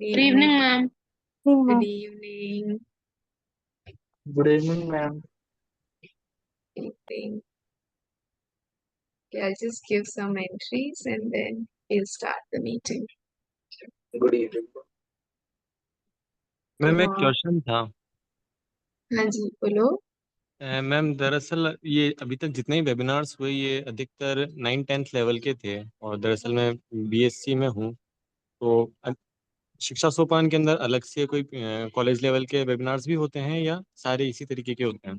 Good evening, evening. ma'am. Good ma'am. evening. Good evening, ma'am. Evening. Okay, I'll just give some entries and then we'll start the meeting. Good evening. Ma'am एक हाँ question था। हाँ जी बोलो। Ma'am दरअसल ये अभी तक जितने ही वेबिनार्स हुए ये अधिकतर 9th-10th लेवल के थे और दरअसल मैं बीएससी में हूँ, तो शिक्षा सोपान के अंदर अलग से कोई कॉलेज लेवल के वेबिनार्स भी होते हैं या सारे इसी तरीके के होते हैं?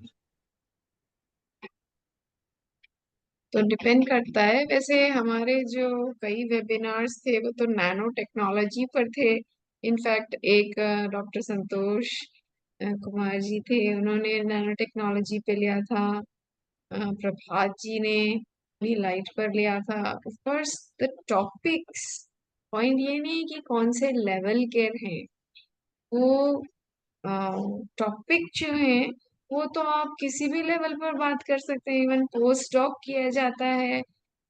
तो डिपेंड करता है। वैसे हमारे जो कई वेबिनार्स थे वो तो नैनो टेक्नोलॉजी पर थे। इनफैक्ट एक डॉक्टर संतोष कुमार जी थे, उन्होंने नैनो टेक्नोलॉजी पे लिया था। प्रभात जी ने भी लाइट पर लिया था। Of course the topics, point ये नहीं है कि कौन से लेवल के हैं, वो टॉपिक जो है वो तो आप किसी भी लेवल पर बात कर सकते हैं। इवन पोस्ट डॉक किया जाता है,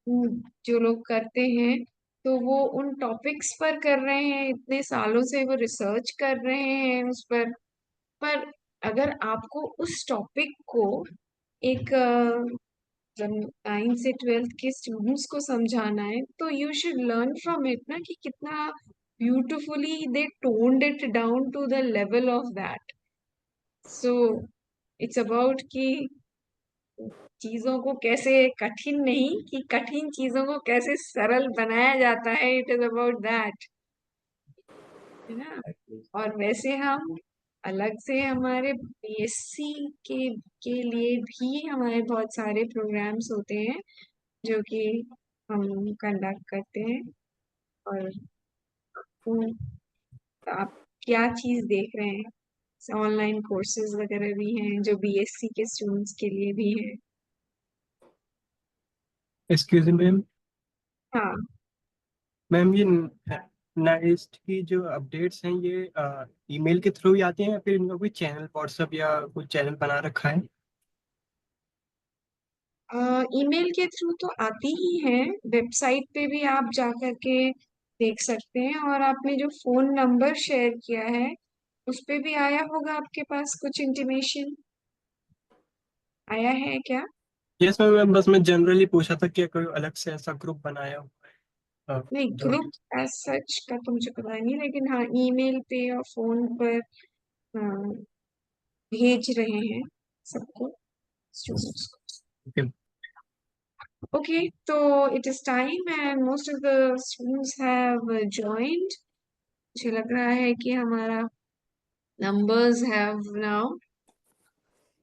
जो लोग करते हैं तो वो उन टॉपिक्स पर कर रहे हैं, इतने सालों से वो रिसर्च कर रहे हैं उस पर अगर आपको उस टॉपिक को एक 9th से 12th के स्टूडेंट्स को समझाना है तो you should learn from it ना, कि कितना beautifully they toned it down to the level of that. So it's about कि चीजों को कैसे, कठिन नहीं कि कठिन चीजों को कैसे सरल बनाया जाता है, इट इज अबाउट दैट, है ना। और वैसे हम अलग से हमारे बीएससी के लिए भी हमारे बहुत सारे प्रोग्राम्स होते हैं जो कि हम कंडक्ट करते हैं। और आप क्या चीज देख रहे हैं, ऑनलाइन कोर्सेज वगैरह भी हैं जो बीएससी के स्टूडेंट्स के लिए भी हैं। Excuse me ma'am. हाँ, मैम ये नेक्स्ट की जो अपडेट्स हैं ये ईमेल के थ्रू ही आते हैं या फिर इनका कोई चैनल व्हाट्सएप या कोई चैनल बना रखा है? ईमेल के थ्रू तो आती ही है, वेबसाइट पे भी आप जा करके देख सकते हैं। और आपने जो फोन नंबर शेयर किया है उस पे भी आया होगा आपके पास कुछ इंटीमेशन, आया है क्या? यस मैम, बस मैं जनरली पूछा था कि कोई अलग से ऐसा ग्रुप बनाया हुआ है नहीं, जो ग्रुप एज सच का तो मुझे पता नहीं, लेकिन हाँ ईमेल पे और फोन पर भेज रहे हैं सबको, स्टूडेंट्स को। ओके, तो it is time and most of the students have joined. मुझे लग रहा है कि हमारा numbers have now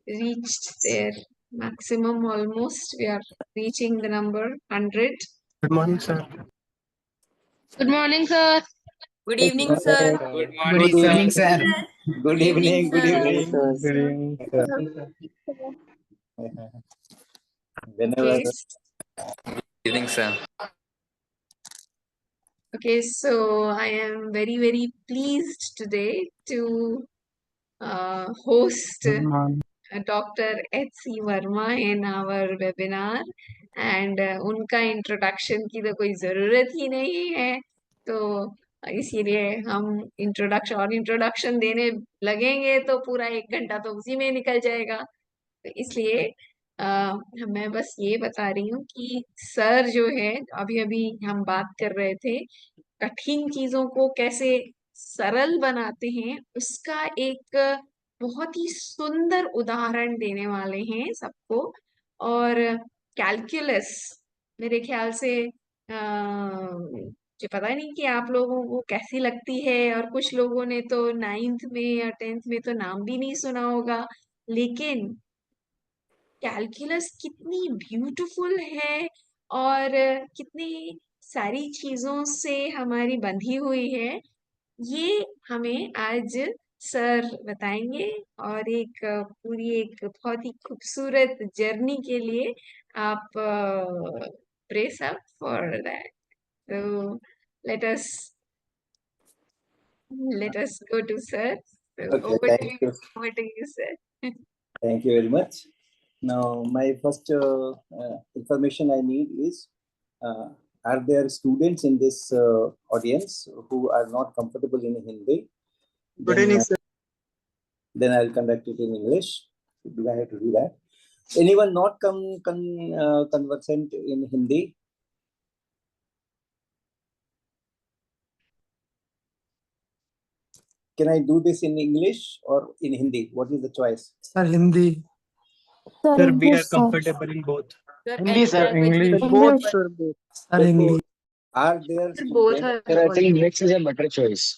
reached their maximum almost. We are reaching the number 100. Good morning sir. Good morning, sir. Good evening, sir. Good Good morning, evening, sir. sir. Good evening, Good sir. evening. Good evening, sir. Whenever. Okay, Good evening, sir. okay, so I am very, very pleased today to host Good morning. Dr. H.C. Verma in our webinar, and उनका introduction की तो कोई ज़रूरत ही नहीं है, तो इसीलिए हम इंट्रोडक्शन देने लगेंगे तो पूरा 1 घंटा तो उसी में निकल जाएगा। तो इसलिए मैं बस ये बता रही हूँ कि सर जो है, अभी अभी हम बात कर रहे थे कठिन चीजों को कैसे सरल बनाते हैं, उसका एक बहुत ही सुंदर उदाहरण देने वाले हैं सबको। और कैलकुलस मेरे ख्याल से मुझे पता नहीं कि आप लोगों को कैसी लगती है, और कुछ लोगों ने तो 9th में या 10th में तो नाम भी नहीं सुना होगा, लेकिन कैलकुलस कितनी ब्यूटीफुल है और कितनी सारी चीजों से हमारी बंधी हुई है, ये हमें आज सर बताएंगे। और एक पूरी एक बहुत ही खूबसूरत जर्नी के लिए आप ब्रेस अप फॉर दैट। तो let us let us go to sir. So Okay, thank you. over to you, sir. Thank you very much. Now, my first information I need is are there students in this audience who are not comfortable in Hindi? Good evening, sir. Then I'll conduct it in English. Do I have to do that? Anyone not conversant in Hindi? Can I do this in English or in Hindi? What is the choice? Sir, Hindi. Sir, we are comfortable in both. Hindi, sir. English. Both, sir, both. Sir, English. Are there Both students, are. Sir, I think mix is a better choice.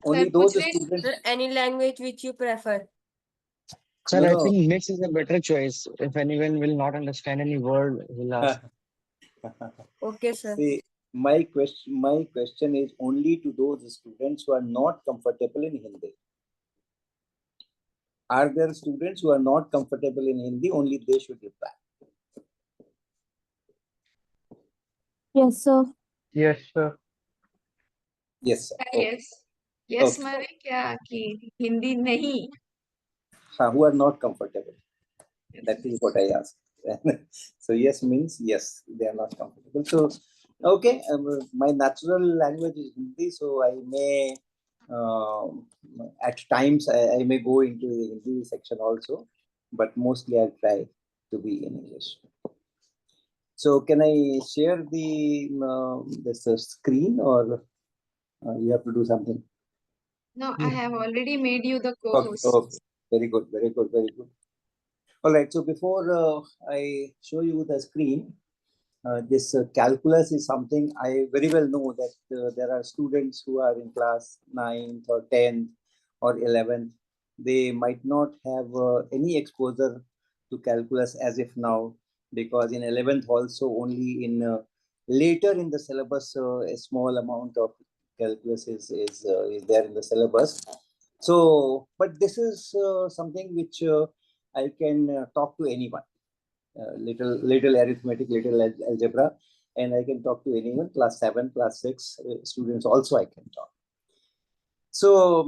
only Sir, those पूछ रहे- students? Sir, any language which you prefer. Sir, No, I no. think mix is a better choice. If anyone will not understand any word, he'll ask. Okay, sir. See, my question is only to those students who are not comfortable in Hindi. Are there students who are not comfortable in Hindi? Only they should reply. Yes, sir. Yes, sir. Yes, sir. Okay. Yes. Yes, Okay. माने क्या कि हिंदी नहीं. Who are not comfortable? That is what I asked. So yes means yes, they are not comfortable. So okay, my natural language is Hindi, so I may at times I may go into the Hindi section also, but mostly I'll try to be in English. So can I share the this screen, or you have to do something? No, I have already made you the Okay, co-host. okay. Very good, very good, very good. All right, so before I show you the screen, this calculus is something I very well know that there are students who are in class 9th or 10th or 11th. They might not have any exposure to calculus as if now, because in 11th also only in later in the syllabus a small amount of calculus is there in the syllabus. So, but this is something which I can talk to anyone. Little arithmetic, little algebra, and I can talk to anyone. Class 7, class 6 students also I can talk. So,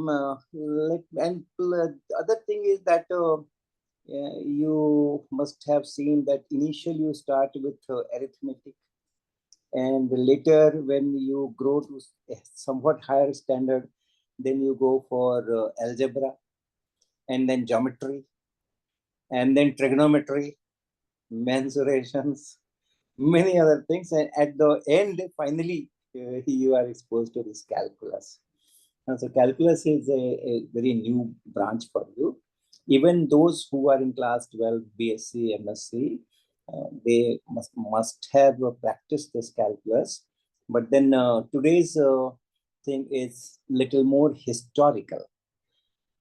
the other thing is that you must have seen that initially you start with arithmetic, and later when you grow to a somewhat higher standard, then you go for algebra, and then geometry, and then trigonometry, mensurations, many other things, and at the end finally you are exposed to this calculus. And so calculus is a very new branch for you. Even those who are in class 12 BSc MSc, they must have practiced this calculus, but then today's thing is little more historical,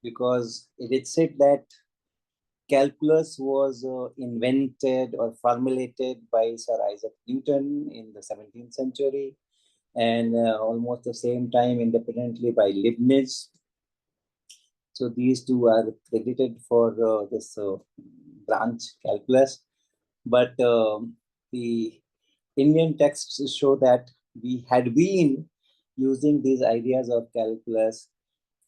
because it is said that calculus was invented or formulated by Sir Isaac Newton in the 17th century, and almost the same time independently by Leibniz. So these two are credited for this branch calculus. But the Indian texts show that we had been using these ideas of calculus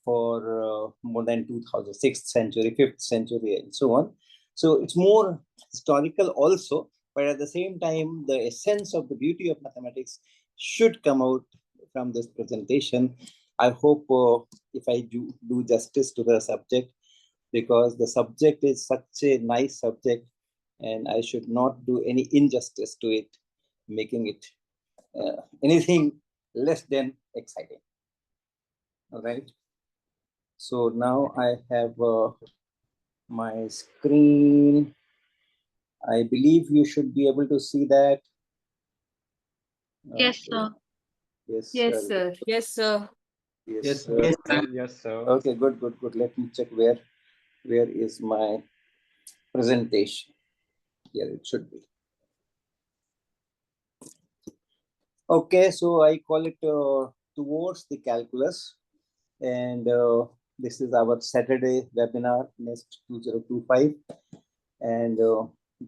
for more than 2000, 6th century, 5th century, and so on. So it's more historical also, but at the same time, the essence of the beauty of mathematics should come out from this presentation. I hope if I do justice to the subject, because the subject is such a nice subject, and I should not do any injustice to it, making it anything less than exciting. All right. So now I have my screen. I believe you should be able to see that. Yes, sir. Yes, Yes, sir. Yes, sir. Yes, sir. Yes, sir. Yes, sir. Okay, good. Let me check where is my presentation. Here it should be. Okay, so I call it towards the calculus, and this is our Saturday webinar, NEST 2025, and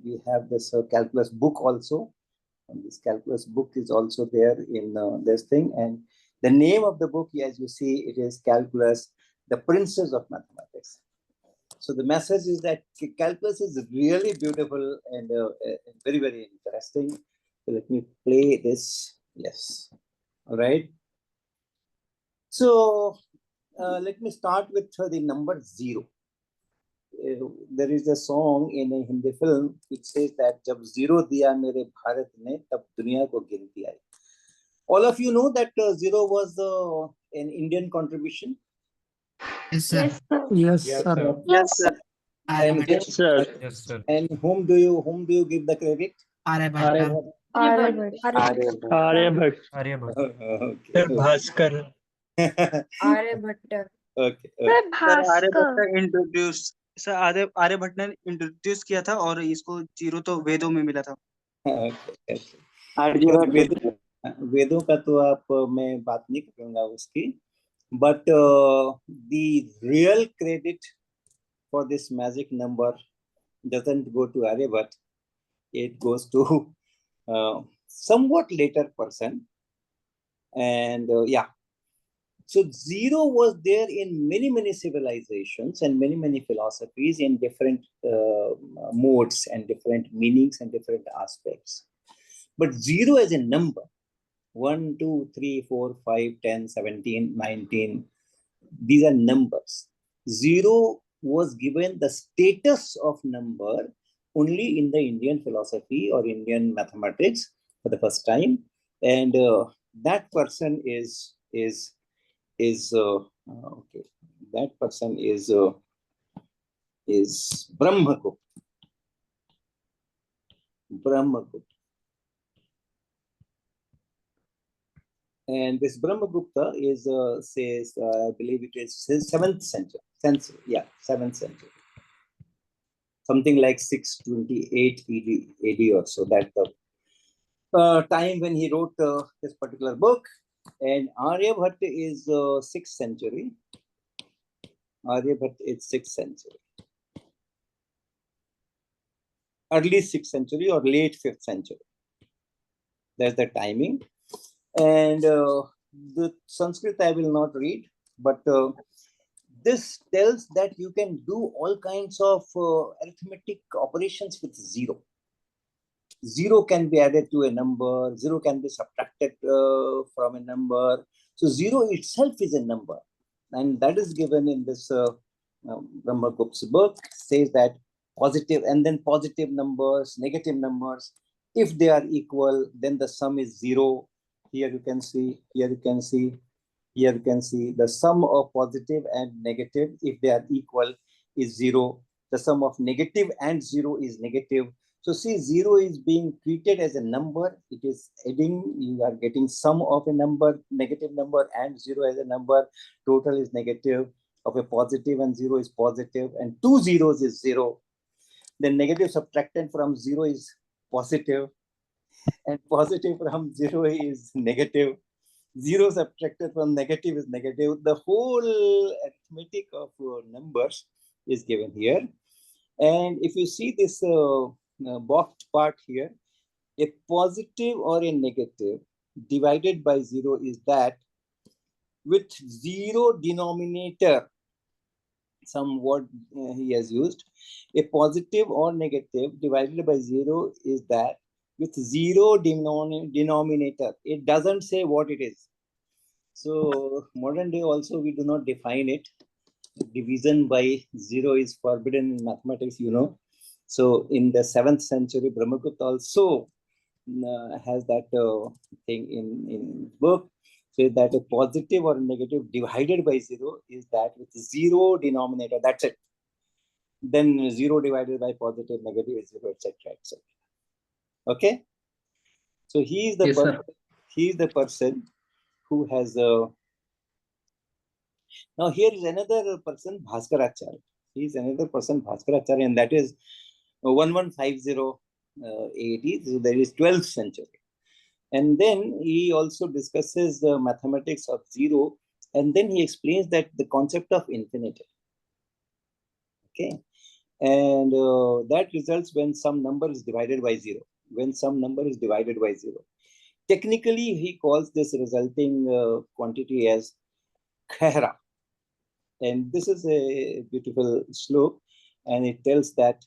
we have this calculus book also, and this calculus book is also there in this thing, and the name of the book, as you see, it is Calculus, the Princess of Mathematics. So the message is that calculus is really beautiful and very, very interesting. So let me play this. Yes. All right. So let me start with the number 0. There is a song in a Hindi film which says that जब zero दिया मेरे भारत ने तब दुनिया को गिनती आई. All of you know that 0 was an Indian contribution. Yes, sir. Yes, Yes, sir. sir. Yes, sir. And Yes, sir. Yes, sir. and whom do you give the credit? Aryabhatta. Aryabhatta. Aryabhat. Aryabhatta. Okay. Sir, Bhaskar. Aryabhatta. Okay. Sir Aryabhatta ने introduce sir Aryabhatta ने introduce किया था और इसको 0 तो वेदों में मिला था. Okay. Aryabhat. वेदों का तो आप मैं बात नहीं करूंगा उसकी, but the real credit for this magic number doesn't go to Aryabhat. It goes to somewhat later person. And yeah, so 0 was there in many civilizations and many philosophies in different modes and different meanings and different aspects. But 0 as a number, 1, 2, 3, 4, 5, 10, 17, 19, these are numbers. 0 was given the status of number only in the Indian philosophy or Indian mathematics for the first time. And that person is okay. That person is Brahmagupta. Brahmagupta. And this Brahmagupta is says I believe it is 7th century. Yeah, 7th century. Something like 628 AD or so. That the time when he wrote this particular book. And Aryabhatta is 6th century. Aryabhatta is 6th century. Early 6th century or late 5th century. That's the timing. And the Sanskrit I will not read, but this tells that you can do all kinds of arithmetic operations with 0. 0 can be added to a number, 0 can be subtracted from a number. So 0 itself is a number. And that is given in this Brahmagupta's book, says that positive and then positive numbers, negative numbers, if they are equal, then the sum is 0. Here you can see, here you can see, here you can see the sum of positive and negative, if they are equal, is 0. The sum of negative and 0 is negative. So see, 0 is being treated as a number. It is adding, you are getting sum of a number, negative number, and 0 as a number. Total is negative of a positive and 0 is positive, and 2 zeros is 0. Then negative subtracted from 0 is positive, and positive from 0 is negative. 0 subtracted from negative is negative. The whole arithmetic of numbers is given here. And if you see this boxed part here, a positive or a negative divided by 0 is that with 0 denominator, some word he has used. A positive or negative divided by 0 is that with 0 denominator. It doesn't say what it is. So modern day also we do not define it. Division by 0 is forbidden in mathematics, you know. So in the 7th century, Brahmagupta also has that thing in book. So that a positive or negative divided by 0 is that with 0 denominator, that's it. Then 0 divided by positive, negative is 0, etc. etc. Okay. So he is the Yes, person, sir. he is the person who has now here is another person, Bhaskaracharya. He is another person, Bhaskaracharya, and that is 1150 AD. So there is 12th century. And then he also discusses the mathematics of 0, and then he explains that the concept of infinity. Okay. And that results when some number is divided by 0. When some number is divided by 0. Technically, he calls this resulting quantity as khera. And this is a beautiful slok, and it tells that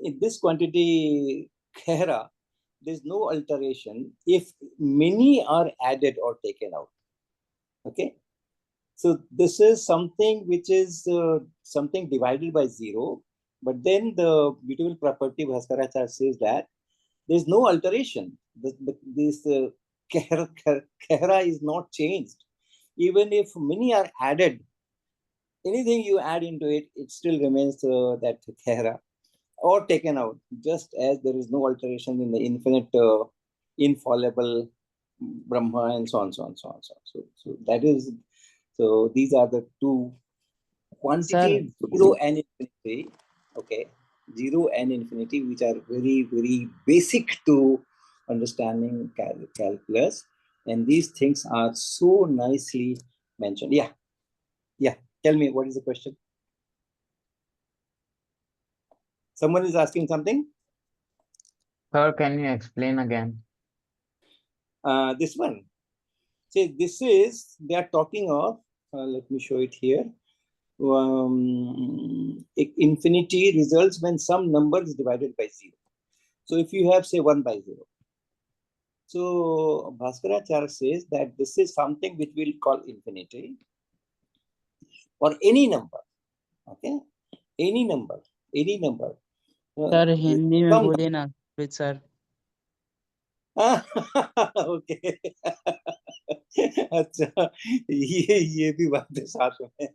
in this quantity Khera, there's no alteration if many are added or taken out. Okay, so this is something which is something divided by 0, but then the beautiful property Bhaskaracharya says that there's no alteration. This Khera is not changed. Even if many are added, anything you add into it, it still remains that Khera, or taken out, just as there is no alteration in the infinite, infallible Brahma, and so on, so on, so on, so on. So that is, so these are the two quantities, 0 and infinity. Okay, 0 and infinity, which are very, very basic to understanding calculus, and these things are so nicely mentioned. Yeah. Tell me, what is the question? Someone is asking something. Sir, can you explain again? This one. See, this is, they are talking of, let me show it here. Infinity results when some number is divided by 0. So if you have, say, 1 by 0. So Bhaskaracharya says that this is something which we'll call infinity, or any number. Okay, any number. Sir Hindi में बोलिए ना sir. Okay. अच्छा, ये भी बात है साथ में.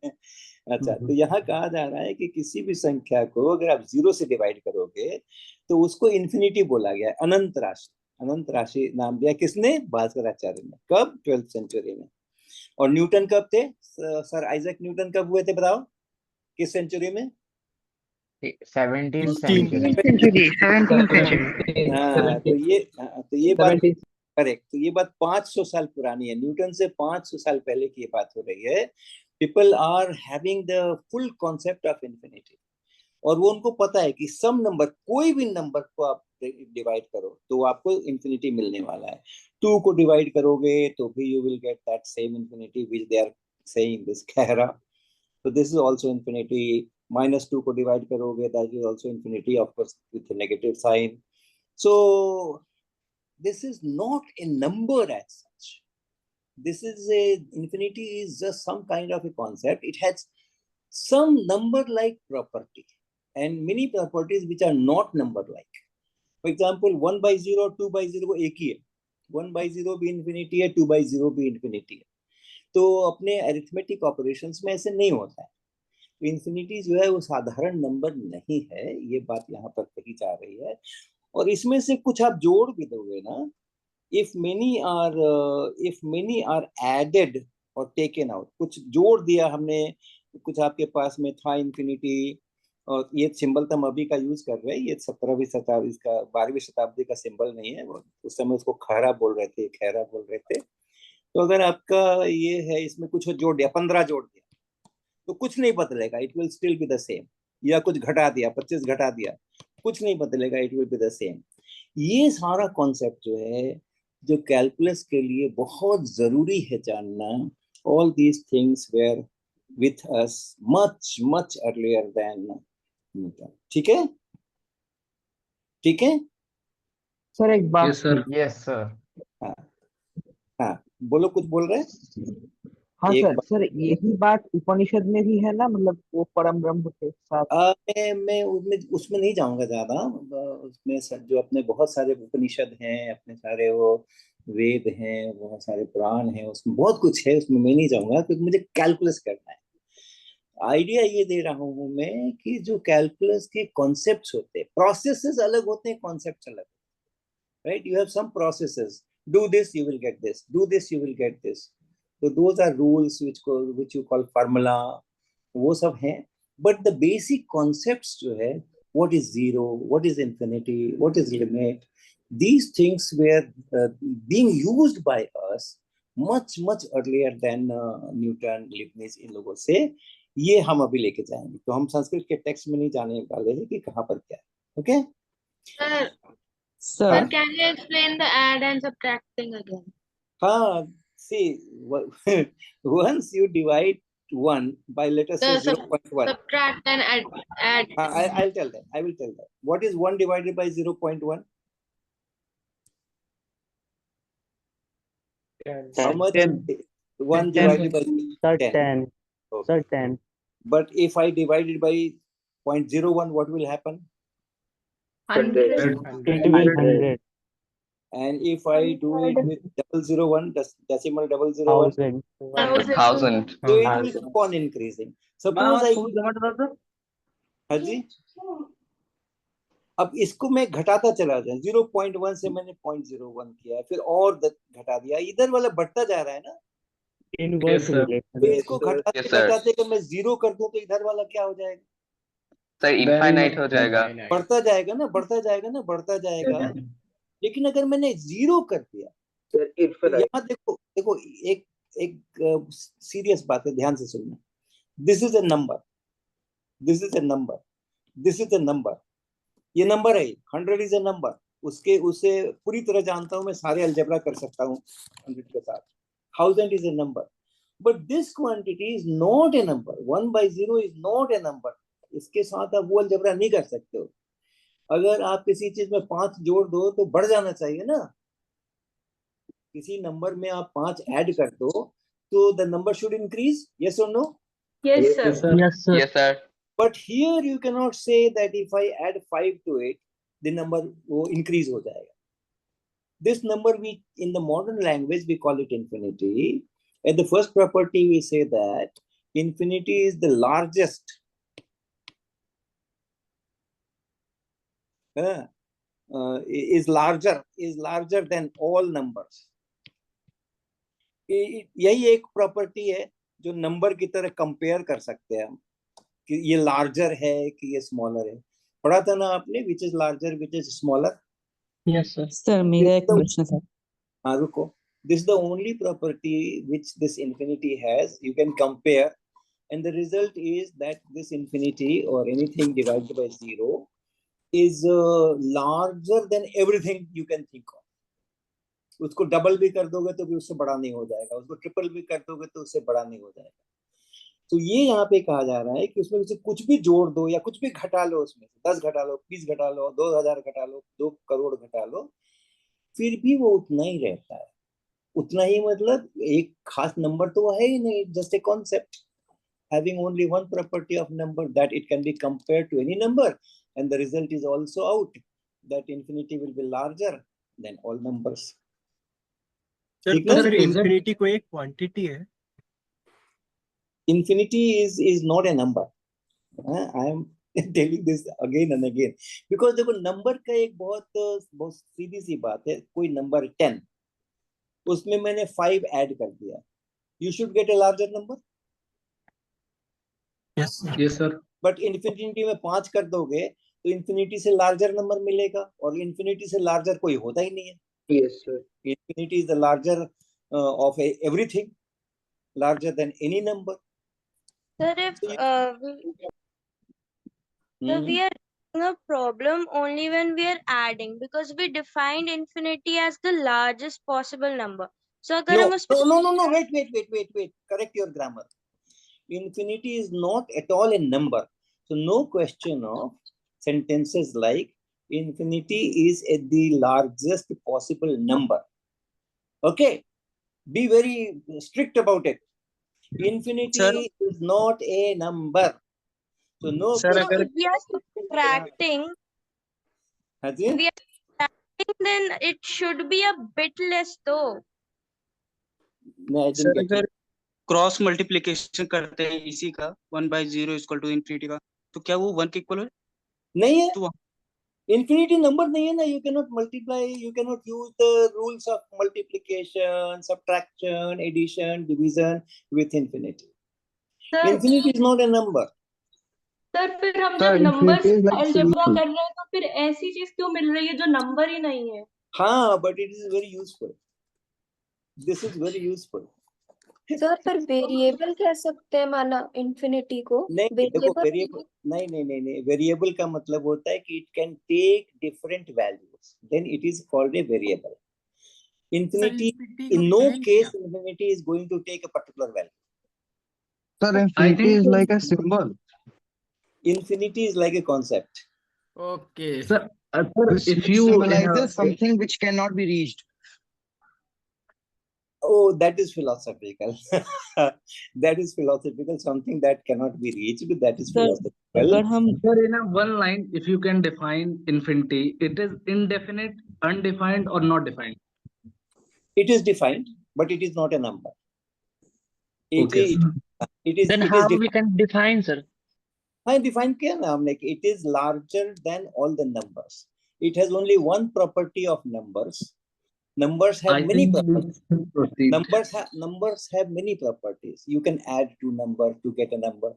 अच्छा, तो यहाँ कहा जा रहा है कि किसी भी संख्या को अगर आप 0 से डिवाइड करोगे तो उसको इन्फिनिटी बोला गया है. अनंत राशि नाम दिया किसने? भास्कराचार्य ने. कब? 12th सेंचुरी में. और न्यूटन कब थे? सर आइजैक न्यूटन कब हुए थे, बताओ, किस सेंचुरी में? 17th century. हाँ, तो ये बात करेक्ट. तो ये बात 500 साल पुरानी है. न्यूटन से 500 साल पहले की ये बात हो रही है. People are having the full concept of infinity, और वो उनको पता है कि सम नंबर, कोई भी नंबर को आप डिवाइड करो तो आपको इन्फिनिटी मिलने वाला है. 2 को डिवाइड करोगे तो भी you will get that same infinity which they are saying this Khera. So this is also infinity. -2 को डिवाइड करोगे, that is also infinity, of course with a negative sign. So this is not a number as such. This is infinity is just some kind of a concept. It has some number-like property and many properties which are not number-like. For example, 1 by 0, 2 by 0 एक ही है. 1 by 0 भी infinity है, 2 by 0 भी infinity है. तो अपने arithmetic operations में ऐसे नहीं होता है. इन्फिनिटी जो है वो साधारण नंबर नहीं है, ये बात यहाँ पर कही जा रही है. और इसमें से कुछ आप जोड़ भी दोगे ना, if many are added और taken out, कुछ जोड़ दिया हमने, कुछ आपके पास में था इन्फिनिटी, और ये सिंबल तो हम अभी का यूज कर रहे हैं, ये 17वीं शताब्दी का, 12वीं शताब्दी का सिंबल नहीं है. उस समय उसको खैरा बोल रहे थे. तो अगर आपका ये है, इसमें कुछ जोड़ दिया, 15 जोड़ दिया, तो कुछ नहीं बदलेगा, it will still be the same. या कुछ घटा दिया, 25 घटा दिया, कुछ नहीं बदलेगा, it will be the same. ये सारा कॉन्सेप्ट जो है, जो कैलकुलस के लिए बहुत जरूरी है जानना. All these things were with us much earlier than Newton. ठीक है सर एक बात. Yes, sir. हाँ, बोलो, कुछ बोल रहे हैं. हाँ सर यही बात उपनिषद में भी है ना, मतलब वो परम ब्रह्म के साथ. मैं उसमें नहीं जाऊंगा ज्यादा. उसमें जो अपने बहुत सारे उपनिषद हैं, अपने सारे वो वेद हैं, बहुत सारे पुराण हैं, उसमें बहुत कुछ है, उसमें मैं नहीं जाऊंगा क्योंकि मुझे कैलकुलस करना है. आइडिया ये दे रहा हूं मैं कि जो कैलकुलस के कॉन्सेप्ट्स होते हैं, प्रोसेसेस अलग होते हैं, कॉन्सेप्ट्स अलग, right. You have some processes, do this you will get this, do this you will get this. So those are rules which you call formula, वो सब हैं. But the basic concepts जो है, what is zero, what is infinity, what is limit, these things were being used by us much earlier than Newton, Leibniz, इन लोगों से. ये हम अभी लेके जाएंगे. तो हम संस्कृत के टेक्स्ट में नहीं जाने वाले हैं कि कहाँ पर क्या है. Okay Sir, can you explain the add and subtracting again? हाँ, see, once you divide 0.1 by, let us say, The 0.1. subtract and add. I'll tell that. I will tell that. What is 1 divided by 0.1? How much? 1 divided by 10. Okay. 10. But if I divide it by 0.01, what will happen? 100. It will 100. And if I do it with 001, decimal 001, 1000. 1000. so it will keep on increasing. Suppose I, हाँ जी, अब इसको मैं घटाता चला जाऊं, 0.1 से मैंने 0.01 किया, फिर और घटा दिया, इधर वाला बढ़ता जा रहा है ना, Inverse relation. तो इसको घटाते Yes, sir. घटाते अगर मैं 0 कर दूं तो इधर वाला क्या हो जाएगा? सर इनफाइनाइट हो जाएगा। बढ़ता जाएगा ना, बढ़ता जाएगा ना, बढ़ता जाएगा। लेकिन अगर मैंने 0 कर दिया, तो यहाँ देखो देखो, एक सीरियस बात है, ध्यान से सुनना। This is a number, this is a number, this is a number, ये नंबर है, 100 इज अ नंबर। उसे पूरी तरह जानता हूं मैं, सारे अलजेब्रा कर सकता हूं 100 के साथ। 1000 is a number, but this quantity is not a number. 1 by 0 is not a number. इसके साथ आप वो अलजेब्रा नहीं कर सकते हो। अगर आप किसी चीज में 5 जोड़ दो तो बढ़ जाना चाहिए ना। किसी नंबर में आप 5 ऐड कर दो तो the number should increase, yes or no? Yes, sir. Yes, sir. Yes sir. But here you cannot say that if I add 5 to it, the number वो increase हो जाएगा. This number we, in the modern language, we call it infinity. And the first property we say that infinity is the largest. Is larger than all numbers. यही एक property है जो number की तरह compare कर सकते हैं हम, कि ये लार्जर है कि ये स्मॉलर है। पढ़ा था ना आपने, which is larger, which is smaller? Yes, sir. Sir मेरा एक प्रश्न था। हाँ रुको, this the only property which this infinity has. You can compare, and the result is that this infinity or anything divided by 0 is larger than everything you can think of. उसको double भी कर दोगे तो भी उससे बड़ा नहीं हो जाएगा, उसको ट्रिपल भी कर दोगे तो उससे बड़ा नहीं हो जाएगा। तो ये यहाँ पे कहा जा रहा है कि उसमें से कुछ भी जोड़ दो या कुछ भी घटा लो, उसमें 10 घटा लो, 20 घटा लो, 2000 घटा लो, 2 करोड़ घटा लो, फिर भी वो उतना ही रहता है। उतना ही मतलब एक खास नंबर तो है ही नहीं, just a concept having only one property of number, that it can be compared to any number, and the result is also out that infinity will be larger than all numbers. Sir infinity कोई एक quantity है? Infinity is not a number. I am telling this again and again because देखो number का एक बहुत सीधी सी बात है। कोई नंबर 10, उसमें मैंने 5 ऐड कर दिया, you should get a larger number. Yes sir. But infinity में 5 कर दोगे तो इन्फिनिटी से लार्जर नंबर मिलेगा, और इन्फिनिटी से लार्जर कोई होता ही नहीं है। Yes sir, infinity is the larger of everything, larger than any number. Sir, if we are having a problem only when we are adding, because we defined infinity as the largest possible number. So No, wait. Correct your grammar. Infinity is not at all a number. So no question of sentences like infinity is the largest possible number. Okay, be very strict about it. Infinity is not a number. So no question. if we are subtracting, then it should be a bit less though. No, I didn't get it. Cross multiplication करते हैं इसी का 1 by 0 equal to infinity का, तो क्या वो 1 के equal है? नहीं है, तो infinity नंबर नहीं है ना। You cannot multiply, you cannot use the rules of multiplication, subtraction, addition, division with infinity. Infinity is not a number. Sir फिर हम जब नंबर्स अलजेब्रा कर रहे हैं तो फिर ऐसी चीज क्यों मिल रही है जो नंबर ही नहीं है? हाँ, but it is very useful. This is very useful. Sir पर वेरिएबल कह सकते हैं माना इन्फिनिटी को? नहीं देखो, वेरिएबल नहीं, वेरिएबल का मतलब होता है कि it can take different values, then it is called a variable. Infinity, in no case infinity is going to take a particular value. Sir, infinity is like a symbol. Infinity is like a concept. Okay. Sir, Which symbolizes something which cannot be reached. Oh, that is philosophical. That is philosophical. Something that cannot be reached. That is sir philosophical. अगर हम Sir, in a one line, if you can define infinity, it is indefinite, undefined, or not defined? It is defined, but it is not a number. Okay. then It how is we can define, sir? defined किया ना हमने कि it is larger than all the numbers. It has only one property of numbers. Numbers have many properties. Numbers have many properties. You can add 2 numbers to get a number.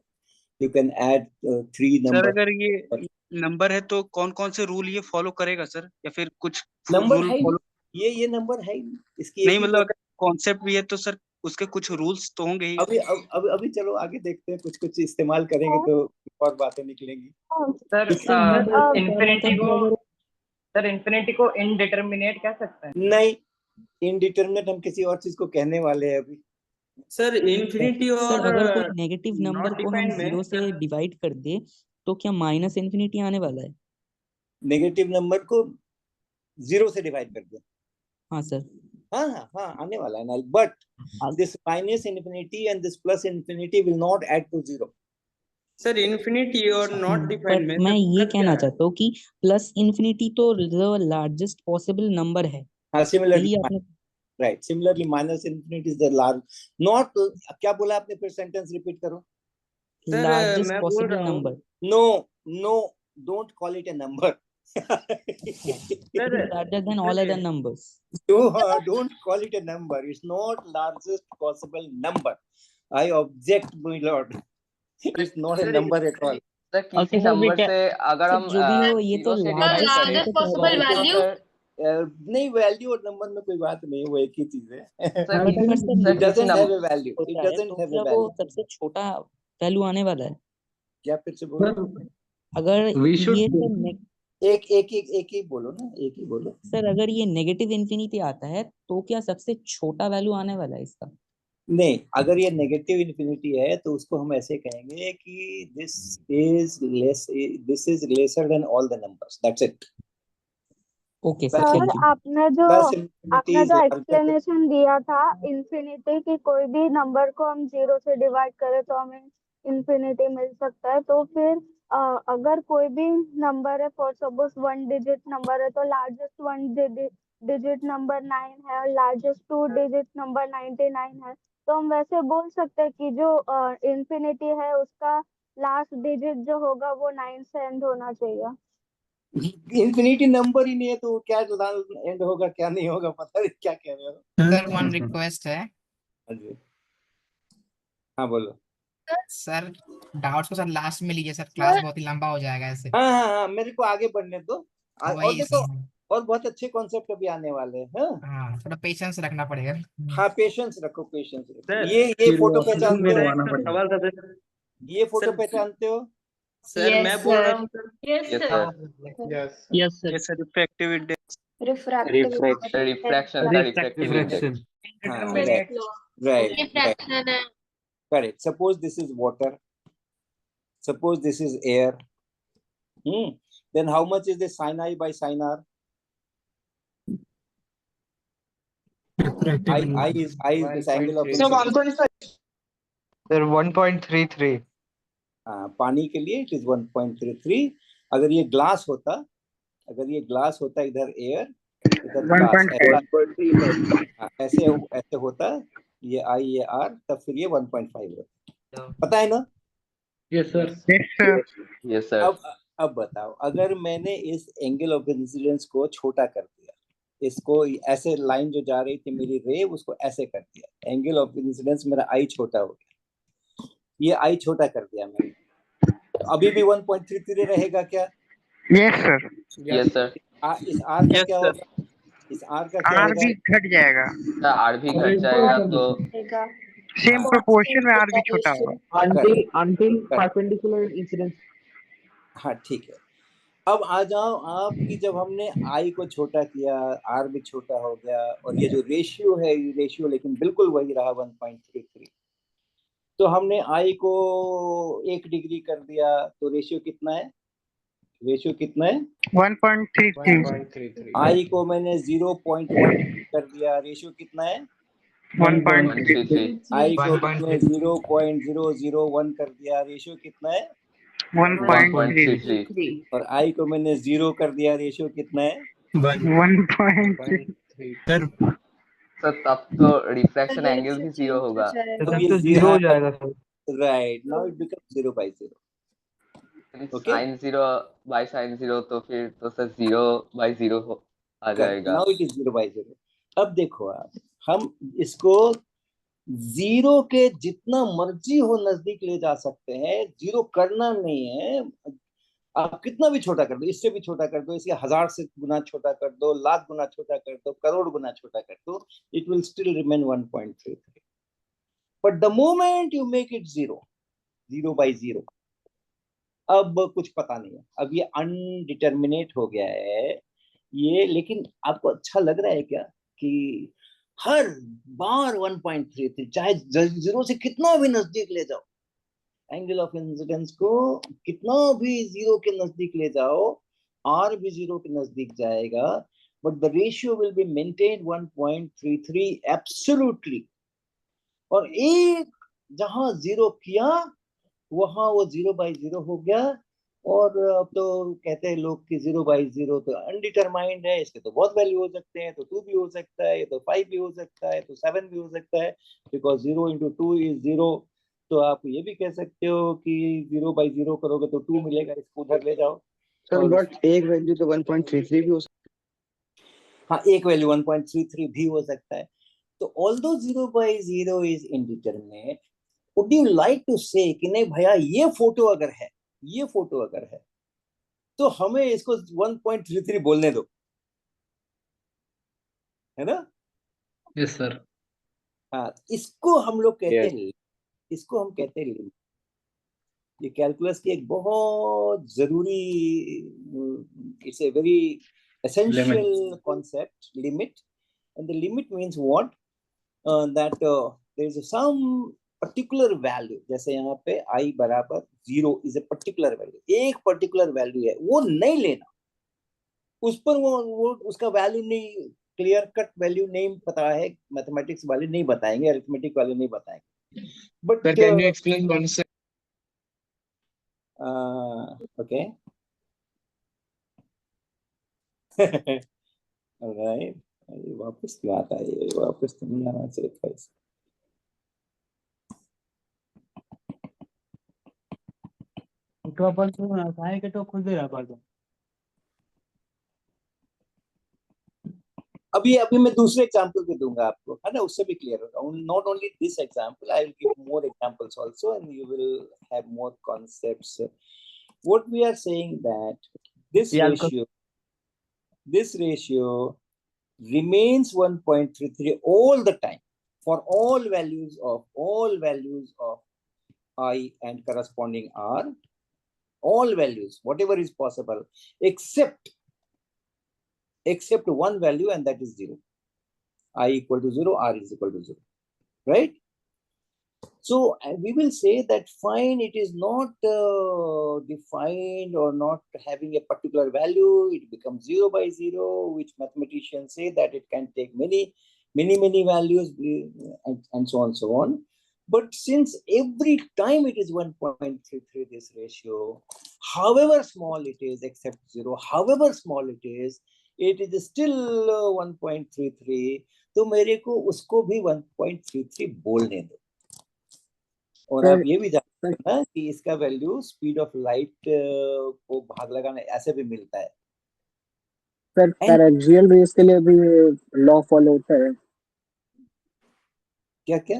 You can add 3 sir numbers. अगर ये number है तो कौन कौन से rule ये follow करेगा sir, या फिर कुछ नंबर रूल है फॉलो? ये नंबर है इसकी नहीं मतलब अगर कॉन्सेप्ट भी है तो सर उसके कुछ रूल्स तो होंगे ही। अभी चलो आगे देखते हैं, कुछ इस्तेमाल करेंगे तो और बातें निकलेंगी। सर इन्फिनिटी को इनडिटरमिनेट कह सकते हैं? नहीं, इनडिटरमिनेट हम किसी और चीज को कहने वाले हैं अभी। सर इन्फिनिटी सर और अगर कोई नेगेटिव नंबर not को हम defined में 0 से डिवाइड कर दे तो क्या माइनस इन्फिनिटी आने वाला है? नेगेटिव नंबर को 0 से डिवाइड कर दे। हाँ सर। हाँ आने वाला है ना, but this minus infinity and this plus infinity will not add to 0। Sir infinity और नॉट डिफाइंड में मैं ये कहना चाहता हूँ कि प्लस इन्फिनिटी तो लार्जेस्ट पॉसिबल नंबर है। हाँ, सिमिलरली आपने right, similarly minus infinity is the large not. क्या बोला आपने, फिर सेंटेंस रिपीट करो। Largest possible number. No don't call it a number. larger than all other numbers. Don't call it a number. It's not largest possible number. I object, my lord. It's not a number at all. Sir किसी number से अगर हम जो भी हो ये तो largest possible value. नहीं, वैल्यू और नंबर में कोई बात नहीं, वो एक ही चीज है। It doesn't have a value. It doesn't have a value. सबसे छोटा वैल्यू आने वाला है। क्या फिर से बोलो? अगर ये एक ही बोलो ना, एक ही बोलो। सर अगर ये नेगेटिव इन्फिनिटी आता है तो क्या सबसे छोटा वैल्यू आने वाला है इसका? नहीं, अगर ये नेगेटिव इन्फिनिटी है तो उसको हम ऐसे कहेंगे कि this is lesser than all the numbers. That's it. Okay sir, आपने जो एक्सप्लेनेशन दिया था इन्फिनिटी की, कोई भी नंबर को हम 0 से डिवाइड करें तो हमें इन्फिनिटी मिल सकता है, तो फिर अगर कोई भी नंबर है, फॉर सपोज 1 डिजिट नंबर है, तो लार्जेस्ट 1 डिजिट नंबर 9 है और लार्जेस्ट 2 डिजिट नंबर 99 है, तो हम वैसे बोल सकते हैं कि जो इन्फिनिटी है उसका लास्ट डिजिट जो होगा वो 9 से एंड होना चाहिए। इन्फिनिटी नंबर ही नहीं है तो क्या एंड होगा, क्या नहीं होगा, पता नहीं क्या कह रहे हो। सर वन रिक्वेस्ट है। हाँ बोलो सर। डाउट्स को सर लास्ट में लीजिए सर, क्लास बहुत ही लंबा हो जाएगा ऐसे। हाँ, मेरे को आगे बढ़ने दो। और देखो और बहुत अच्छे कॉन्सेप्ट अभी आने वाले हैं। हाँ, थोड़ा पेशेंस रखना पड़ेगा। हाँ, पेशेंस रखो, पेशेंस रखो। ये फोटो पहचानते हो? ये फोटो पहचानते हो? सर मैं बोल रहा हूँ sir. Yes sir. Refractive index. Refraction. Right. Correct. Suppose this is water. Suppose this is air. Then how much is the sin I by sin R? I is this angle of incidence. Sir, 1.33. पानी के लिए it is 1.33. अगर ये glass होता, इधर air, इधर glass, ऐसे होता, ये आई ये आर, तब फिर ये 1.5 होता। पता है ना? Yes sir. Yes sir. अब बताओ, अगर मैंने इस एंगल ऑफ इंसिडेंस को छोटा कर दिया, इसको ऐसे लाइन जो जा रही थी मेरी रे, उसको ऐसे कर दिया, एंगल ऑफ इंसिडेंस मेरा आई छोटा हो गया, ये आई छोटा कर दिया मैंने, तो अभी भी 1.33 रहेगा क्या? Yes sir. Yes sir. इस आर का क्या होगा? इस आर का क्या आर भी घट जाएगा। आर भी घट जाएगा तो सेम प्रोपोर्शन में आर भी छोटा होगा until perpendicular incidence। हाँ ठीक है। अब आ जाओ आप कि जब हमने आई को छोटा किया, आर भी छोटा हो गया, और ये जो रेशियो है, ये रेशियो लेकिन बिल्कुल वही रहा 1.33। तो हमने आई को 1 डिग्री कर दिया, तो रेशियो कितना है? रेशियो कितना है? 1.33 आई को मैंने 0.1 कर दिया, रेशियो कितना है? 1.33 आई को मैंने 0.001 कर दिया, रेशियो कितना है? 1.33 और आई को मैंने 0 कर दिया, रेशियो कितना है? 1.3 सर सर तब तो रिफ्रैक्शन एंगल भी 0 होगा। तो ये 0 हो जाएगा sir. Right, now it becomes 0 by 0. sin 0 by sin 0 तो फिर तो सर 0 by 0 आ जाएगा। Now it is 0 by 0. अब देखो आप, हम इसको 0 के जितना मर्जी हो नजदीक ले जा सकते हैं, 0 करना नहीं है। आप कितना भी छोटा कर दो, इससे भी छोटा कर दो, इसके 1000 से गुना छोटा कर दो, लाख गुना छोटा कर दो, करोड़ गुना छोटा कर दो, it will still remain 1.33. But the moment you make it 0 by 0, अब कुछ पता नहीं है, अब ये अनडिटर्मिनेट हो गया है ये। लेकिन आपको अच्छा लग रहा है क्या कि हर बार 1.33, चाहे 0 से कितना भी नजदीक ले जाओ, एंगल ऑफ इंसिडेंस को कितना भी 0 के नजदीक ले जाओ, आर भी 0 के नजदीक जाएगा, but the ratio will be maintained 1.33 absolutely. और एक जहां 0 किया वहां वो 0 by 0 हो गया। और अब तो कहते हैं लोग कि 0 by 0 तो अनडिटरमाइंड है, इसके तो बहुत वैल्यू हो सकते हैं, तो 2 भी हो सकता है, तो 5 भी हो सकता है, तो 7 भी हो सकता है, बिकॉज 0 into 2 is 0। तो आप ये भी कह सकते हो कि 0 by 0 करोगे तो 2 मिलेगा, इसको उधर ले जाओ। सर बट एक वैल्यू तो 1.33 भी हो सकता है। हाँ, एक वैल्यू 1.33 भी हो सकता है। तो although 0 by 0 is indeterminate, would you like to say कि नहीं भैया ये फोटो अगर है, ये फोटो अगर है तो हमें इसको 1.33 बोलने दो, है ना? Yes sir. हाँ, इसको हम लोग कहते हैं, इसको हम कहते हैं लिमिट। ये कैलकुलस की एक बहुत जरूरी, it's a very essential concept, limit. And the limit means what, that there is some particular value. जैसे यहाँ पे i बराबर 0 इज ए पर्टिकुलर वैल्यू, एक पर्टिकुलर वैल्यू है, वो नहीं लेना, उस पर वो उसका वैल्यू नहीं, क्लियर कट वैल्यू नहीं पता है, मैथमेटिक्स वाले नहीं बताएंगे, अरिथमेटिक वाले नहीं बताएंगे। But can you explain one से? ओके ऑलराइट, वापस क्यों आता है ये? वापस तो नहीं आना चाहिए था इसे। तो अपन तो काहे के तो खुद दे रहा पड़ता। अभी मैं दूसरे एग्जांपल भी दूंगा आपको, है ना, उससे भी क्लियर होगा। Not only this example, I will give more examples also and you will have more concepts. What we are saying that this ratio remains 1.33 all the time for all values of I and corresponding R, all values, whatever is possible, except one value, and that is 0. I equal to 0, R is equal to 0, right? So we will say that fine, it is not defined or not having a particular value, it becomes 0 by 0, which mathematicians say that it can take many values, and so on. But since every time it is 1.33, this ratio, however small it is, except 0, however small it is still 1.33, तो मेरे को उसको भी 1.33 बोलने दो। और आप ये भी जानते हैं ना कि इसका वैल्यू स्पीड ऑफ लाइट को भाग लगाना ऐसे भी मिलता है। सर पैराक्सियल रेस के लिए भी लॉ फॉलो होता है क्या?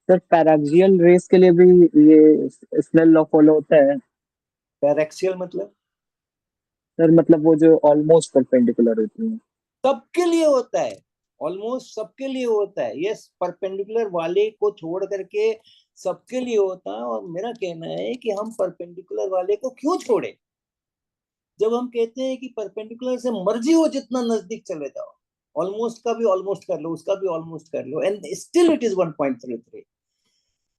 सर पैराक्सियल रेस के लिए भी ये स्नेल लॉ फॉलो होता है। पैराक्सियल मतलब? सर मतलब वो जो ऑलमोस्ट परपेंडिकुलर होती है। सबके लिए होता है, ऑलमोस्ट सबके लिए होता है। ये परपेंडिकुलर वाले को छोड़ करके सबके लिए होता है। और मेरा कहना है कि हम परपेंडिकुलर वाले को क्यों छोड़े, जब हम कहते हैं कि परपेंडिकुलर से मर्जी हो जितना नजदीक चले जाओ, ऑलमोस्ट का भी ऑलमोस्ट कर लो, उसका भी ऑलमोस्ट कर लो, and still it is 1.33।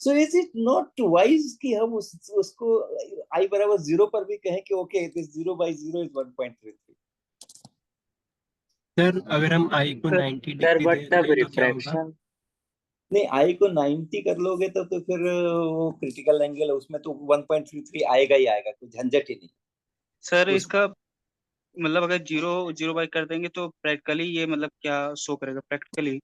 So is it not wise कि हम उसको I बराबर 0 पर भी कहें कि okay, this 0 by 0 is 1.33? Sir अगर हम I को 90 Sir, degree but they the दें तो क्या होगा? refraction, नहीं, I को 90 कर लोगे तो फिर वो क्रिटिकल एंगल है, उसमें तो 1.33 आएगा ही आएगा, कोई झंझट ही नहीं। सर इसका मतलब अगर 0 बाई कर देंगे तो प्रैक्टिकली ये मतलब क्या शो करेगा प्रैक्टिकली?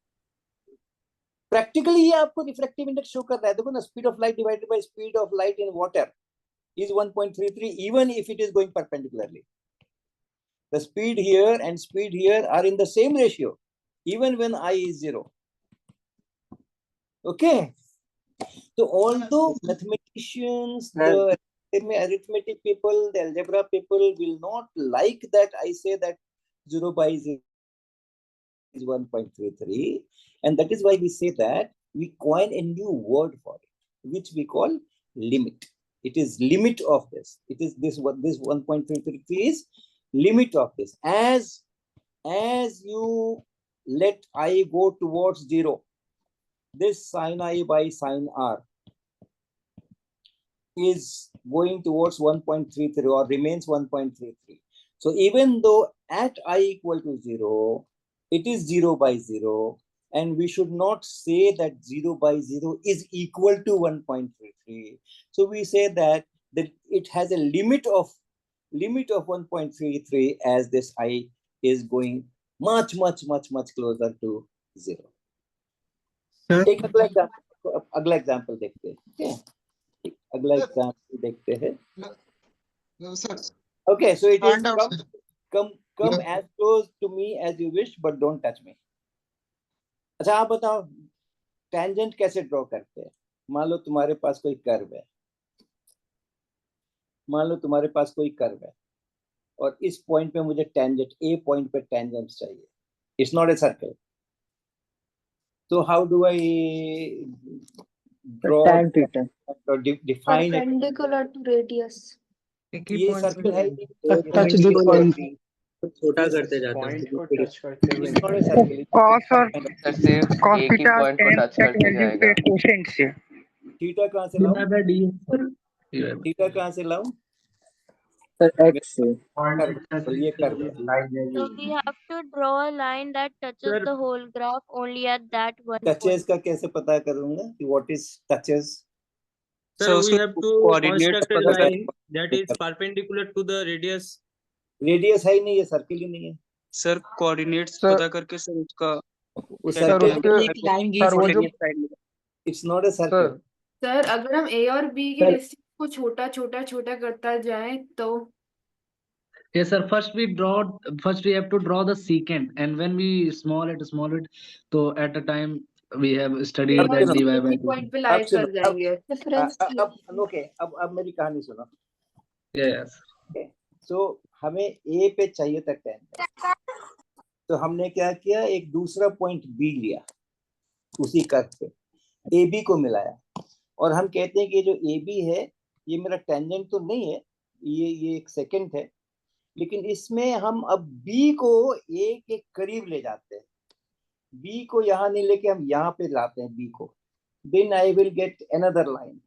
प्रैक्टिकली ये आपको रिफ्रैक्टिव इंडेक्स शो कर रहा है। देखो ना, speed of light divided by speed of light in water is 1.33 even if it is going perpendicularly. The speed here and speed here are in the same ratio even when I is 0. Okay, so although mathematicians, the arithmetic people, the algebra people will not like that I say that 0 by 0 is 1.33, and that is why we say that we coin a new word for it, which we call limit. It is limit of this. It is this 1.33 is limit of this. As you let I go towards 0, this sin I by sin R is going towards 1.33 or remains 1.33. So even though at I equal to 0, it is 0 by 0, and we should not say that 0 by 0 is equal to 1.33. So we say that it has a limit of 1.33 as this I is going much closer to 0. एक अगला example देखते हैं। अगला example देखते हैं। Okay, so it is come as close to me as you wish, but don't touch me. अच्छा, आप बताओ टेंजेंट कैसे ड्रॉ करते हैं? मान लो तुम्हारे पास कोई कर्व है, और इस पॉइंट पे मुझे टेंजेंट, ए पॉइंट पे टेंजेंट चाहिए। It's not a circle, so how do I draw tan theta or define it? Perpendicular to radius. ये सर्कल है, टच दिस पॉइंट, छोटा करते जाते हैं। It's not a circle. cos और सर सिर्फ cos एक ही थीटा पॉइंट को tan टच तक करके वैल्यू जाएगा। के कोसेंट से। थीटा कहाँ से लाऊं? थीटा कहाँ से लाऊं? Sir, x से ये कर्व है। So we have to draw a line that touches the whole graph only at that one touches point. का कैसे पता करूंगा कि what is touches? Sir, we उसको have to coordinates construct a पता line that is perpendicular to the radius. Radius है ही नहीं, ये सर्किल ही नहीं है। सर कोऑर्डिनेट्स सर- पता करके सर उसका सर उसके एक लाइन सर वो जो it's not a circle. Sir अगर हम ए और बी के सर- डिस्टेंस को छोटा करता जाए तो Yes, sir. First we have to draw the secant, and when we small it, so at a time we have studied अब that सुनो, dy by पॉइंट पे अब लाइक सुनो, कर जाएंगे। अब ओके, अब मेरी कहानी सुनो। yes. सो हमें ए पे चाहिए था टेंजेंट, तो हमने क्या किया, एक दूसरा पॉइंट बी लिया, उसी कर्व पे ए बी को मिलाया, और हम कहते हैं कि जो ए बी है ये मेरा टेंजेंट तो नहीं है, ये एक सेकंड है, लेकिन इसमें हम अब बी को ए के करीब ले जाते हैं। बी को यहाँ नहीं लेके हम यहाँ पे लाते हैं बी को, then I will get another line.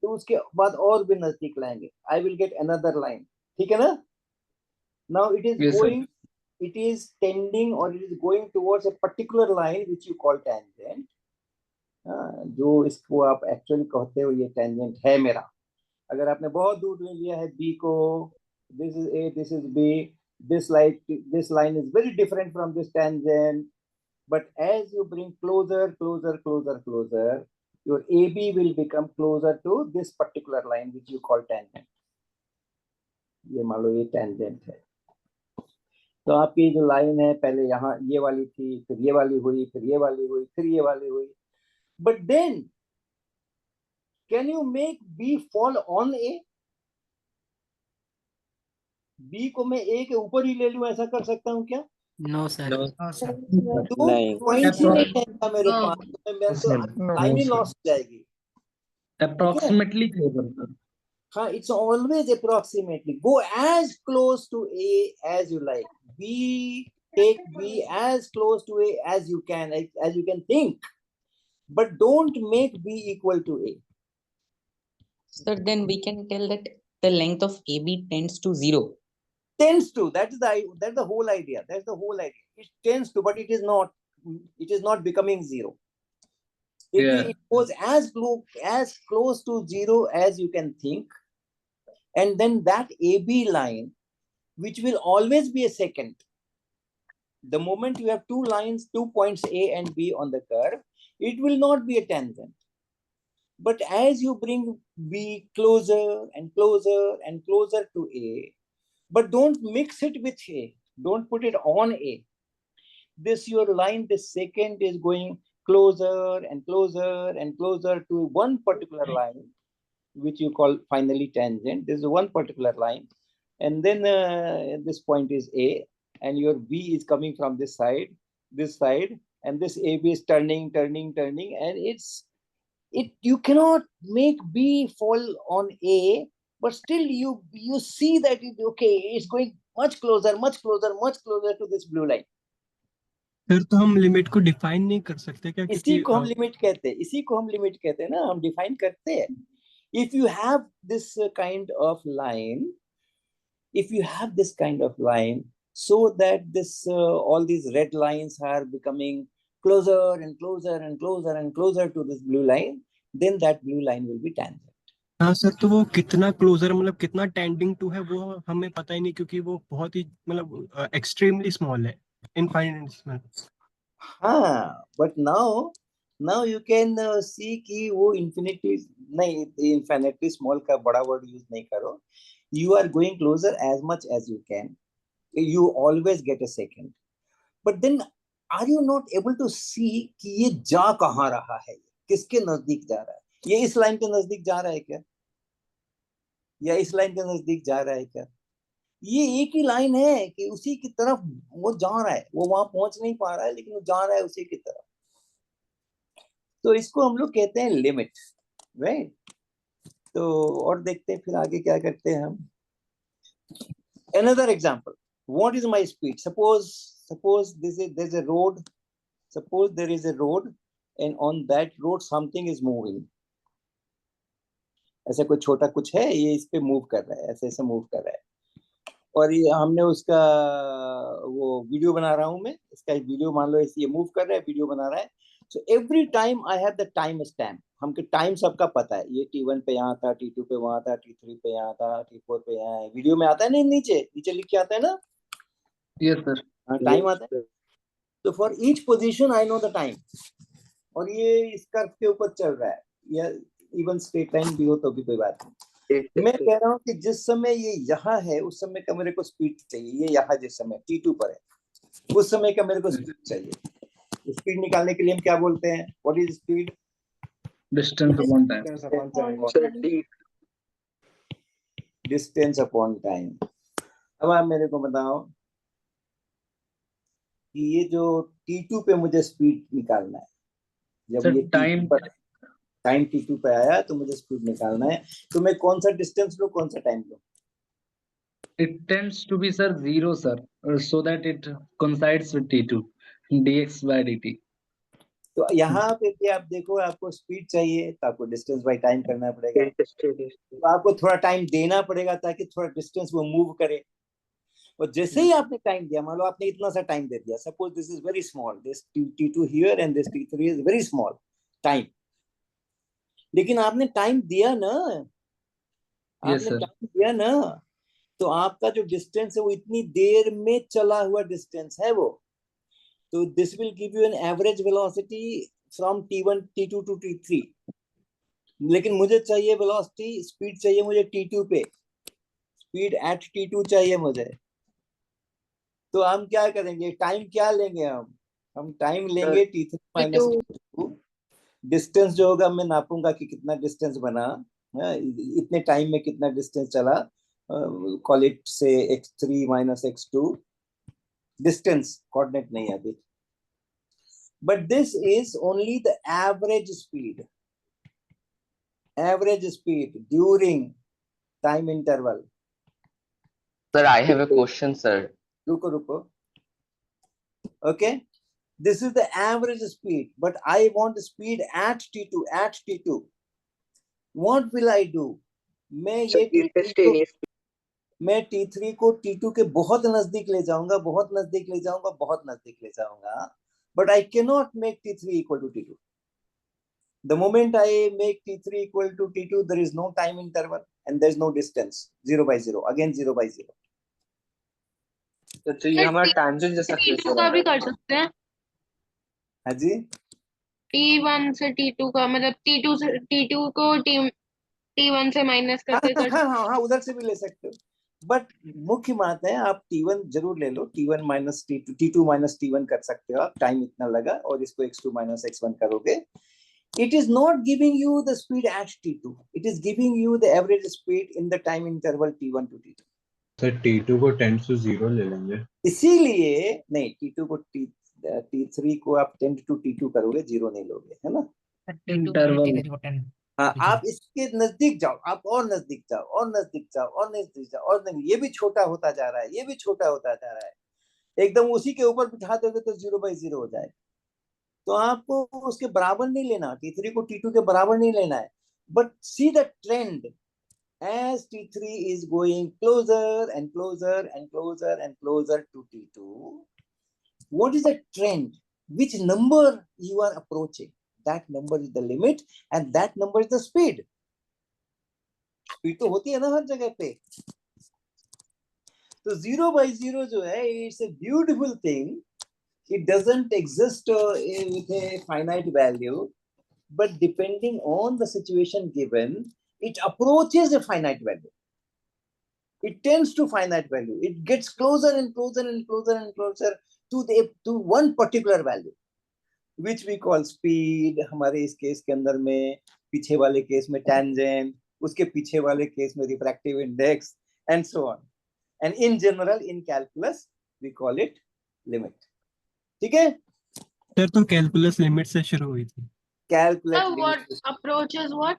तो उसके बाद और भी नजदीक लाएंगे, I will get another line. ठीक है ना? Now it is Yes, sir. Going, it is tending or it is going towards a particular line which you call tangent. जो इसको आप एक्चुअली कहते हो ये टेंजेंट है मेरा। अगर आपने बहुत दूर ले लिया है बी को, this is A, this is B, this line is very different from this tangent, but as you bring closer, your AB will become closer to this particular line which you call tangent. ये मान लो ये tangent है, तो आपकी जो line है पहले यहाँ ये वाली थी, फिर ये वाली हुई, फिर ये वाली हुई, फिर ये वाली हुई, but then can you make B fall on A? B को मैं A के ऊपर ही ले लूं, ऐसा कर सकता हूँ क्या? No, sir. तो नहीं। पॉइंट ही नहीं रहेगा मेरे पास, तो लाइन ही लॉस हो जाएगी। Approximately closer, sir. हाँ, it's always approximately. Go as close to A as you like. Take B as close to A as you can think. but don't make B equal to A. Sir, then we can tell that the length of AB tends to 0. Tends to, that's the whole idea. That's the whole idea. It tends to, but it is not becoming 0. It goes as close to 0 as you can think. And then that AB line, which will always be a secant. The moment you have two lines, 2 points A and B on the curve, it will not be a tangent. But as you bring B closer and closer and closer to A, but don't mix it with A, don't put it on A. This your line, this secant is going closer and closer and closer to one particular line, which you call finally tangent. This is one particular line. And then this point is A, and your B is coming from this side, and this AB is turning, and you cannot make B fall on A, but still you see that it's going much closer to this blue line. फिर तो हम limit को define नहीं कर सकते क्या? इसी को हम लिमिट कहते हैं ना, हम डिफाइन करते हैं. If you have this kind of line, so that this all these red lines are becoming closer and closer and closer and closer to this blue line, then that blue line will be tangent. हाँ sir, तो वो कितना closure मतलब कितना tending to है वो हमें पता ही नहीं, क्योंकि वो बहुत ही मतलब एक्सट्रीमली स्मॉल है, इनफाइनाइटेसिमल. हाँ, but now you can see कि वो infinity नहीं, infinitely small का बड़ा word use नहीं करो. You are going closer as much as you can. You always get a secant. But then are you not able to see कि ये जा कहाँ रहा है, किसके नजदीक जा रहा है? ये इस लाइन के नजदीक जा रहा है क्या, या इस लाइन के नजदीक जा रहा है क्या? ये एक ही लाइन है कि उसी की तरफ वो जा रहा है, वो वहां पहुंच नहीं पा रहा है, लेकिन वो जा रहा है उसी की तरफ. तो इसको हम लोग कहते हैं लिमिट, राइट? तो और देखते हैं फिर आगे क्या करते हैं हम. Another example. What is my speed? Suppose there's a road. Suppose there is a road, and on that road something is moving. ऐसा कोई छोटा कुछ है, ये इस पे मूव कर रहा है, ऐसे मूव कर रहा है. और ये हमने उसका वो वीडियो बना रहा हूं मैं, इसका वीडियो मान लो ये मूव कर रहा है, वीडियो बना रहा है. So every time I have the time stamp. हमके टाइम सबका पता है, ये T1 पे यहाँ था, T2 पे वहां था, T3 पे यहाँ था, T4 पे यहाँ है. वीडियो में आता है नहीं, नीचे लिख के आता है ना. Yes sir. टाइम आता है. तो for each position I know the time. और ये इस कर्व के ऊपर चल रहा है, या इवन स्ट्रेट लाइन भी हो तो भी कोई बात नहीं. मैं कह रहा हूँ कि जिस समय ये यहाँ है उस समय का मेरे को स्पीड चाहिए. ये यहाँ जिस समय T2 पर है उस समय का मेरे को स्पीड चाहिए. स्पीड निकालने के लिए हम क्या बोलते हैं? What is speed? Distance upon time. Distance upon time. अब आप मेरे को बताओ कि ये जो T2 पे मुझे स्पीड निकालना है, जब ये टाइम T2 पे आया तो मुझे स्पीड निकालना है, तो मैं कौन सा डिस्टेंस लूं, कौन सा टाइम लूं? It tends to be sir 0 sir, so that it coincides with T2 dx by dt. तो यहाँ पे भी आप देखो, आपको स्पीड चाहिए तो आपको डिस्टेंस बाय टाइम करना पड़ेगा. तो आपको थोड़ा टाइम देना पड़ेगा ताकि थोड़ा डिस्टेंस वो मूव करे. और जैसे ही आपने टाइम दिया, मान लो आपने इतना सा टाइम दे दिया, suppose this is very small, this T2 here and this T3 is very small time, लेकिन आपने टाइम दिया ना, आपने टाइम दिया ना, तो आपका जो डिस्टेंस है वो इतनी देर में चला हुआ डिस्टेंस है वो. तो this will give you an average velocity from T1 T2 to T3. लेकिन मुझे चाहिए वेलोसिटी, स्पीड चाहिए मुझे T2 पे, स्पीड एट T2 चाहिए मुझे. तो हम क्या करेंगे, टाइम क्या लेंगे, हम टाइम लेंगे T3 माइनस T2. डिस्टेंस जो होगा मैं नापूंगा कि कितना डिस्टेंस बना, इतने टाइम में कितना डिस्टेंस चला. कॉल इट से x3 minus x2. Distance coordinate नहीं है अभी, but this is only the average speed during time interval. Sir, I have a question, sir. रुको. Okay, This is the average speed, but I want the speed at T2, at T2. What will I do? मैं T3 को T2 के बहुत नजदीक ले जाऊंगा, बहुत नजदीक ले जाऊंगा, बहुत नजदीक ले जाऊंगा. But I cannot make T3 equal to T2. The moment I make T3 equal to T2, there is no time interval and there is no distance. 0 by 0. Again 0 by 0. तो ये हमारा tangent जैसा केस T2 का भी कर सकते हैं. हाँ जी. T1 से T2 का मतलब T2 से T2 को T1 से माइनस करके कर हाँ उधर से भी ले सकते हो. बट मुख्य बात है आप T1 जरूर ले लो. T1 minus T2, T2 minus T1 कर सकते हो आप. टाइम इतना लगा और इसको x2 माइनस x1 करोगे. It is not giving you the speed at T2. It is giving you the average speed in the time interval T1 to T2. Sir T2 को 10 to 0 ले लेंगे. इसीलिए नहीं, T2 को T3 को आप 10 to T2 करोगे, 0 नहीं लोगे, है ना. इंटरवल. हाँ, आप इसके नजदीक जाओ, आप और नजदीक जाओ, और नजदीक जाओ, और नजदीक जाओ, और नहीं, ये भी छोटा होता जा रहा है, ये भी छोटा होता जा रहा है. एकदम उसी के ऊपर बिठा दोगे तो 0 by 0 हो जाएगा. तो आपको उसके बराबर नहीं लेना, T3 को T2 के बराबर नहीं लेना है. But see the trend as T3 is going closer and closer and closer and closer to T2. What is the trend? Which number you are approaching? That number is the limit and that number is the speed. Speed तो होती है ना हर जगह पे. तो 0 by 0 जो है, it's a beautiful thing. It doesn't exist with a finite value, but depending on the situation given, it approaches a finite value. It tends to finite value. It gets closer and closer and closer and closer to one particular value, which we call speed. हमारे इस case के अंदर में, पीछे वाले case में tangent, उसके पीछे वाले केस में refractive index, and so on. And in general, in calculus, we call it limit. ठीक है? सर तो calculus limit से शुरू हुई थी. Calculus limit. What approaches what?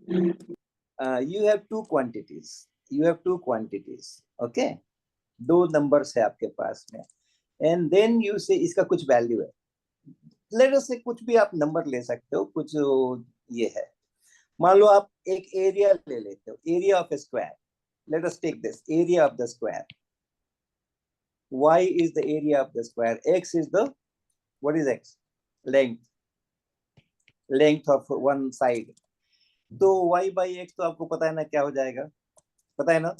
You have two quantities. You have two quantities. Okay? दो numbers है आपके पास में. And then you say इसका कुछ value है. Let us say कुछ भी आप number ले सकते हो. कुछ ये है. मान लो आप एक area ले लेते हो. Area of a square. Let us take this. Area of the square. Y is the area of the square. X is the, what is X? Length. Length of one side. तो y by x तो आपको पता है ना क्या हो जाएगा? पता है ना?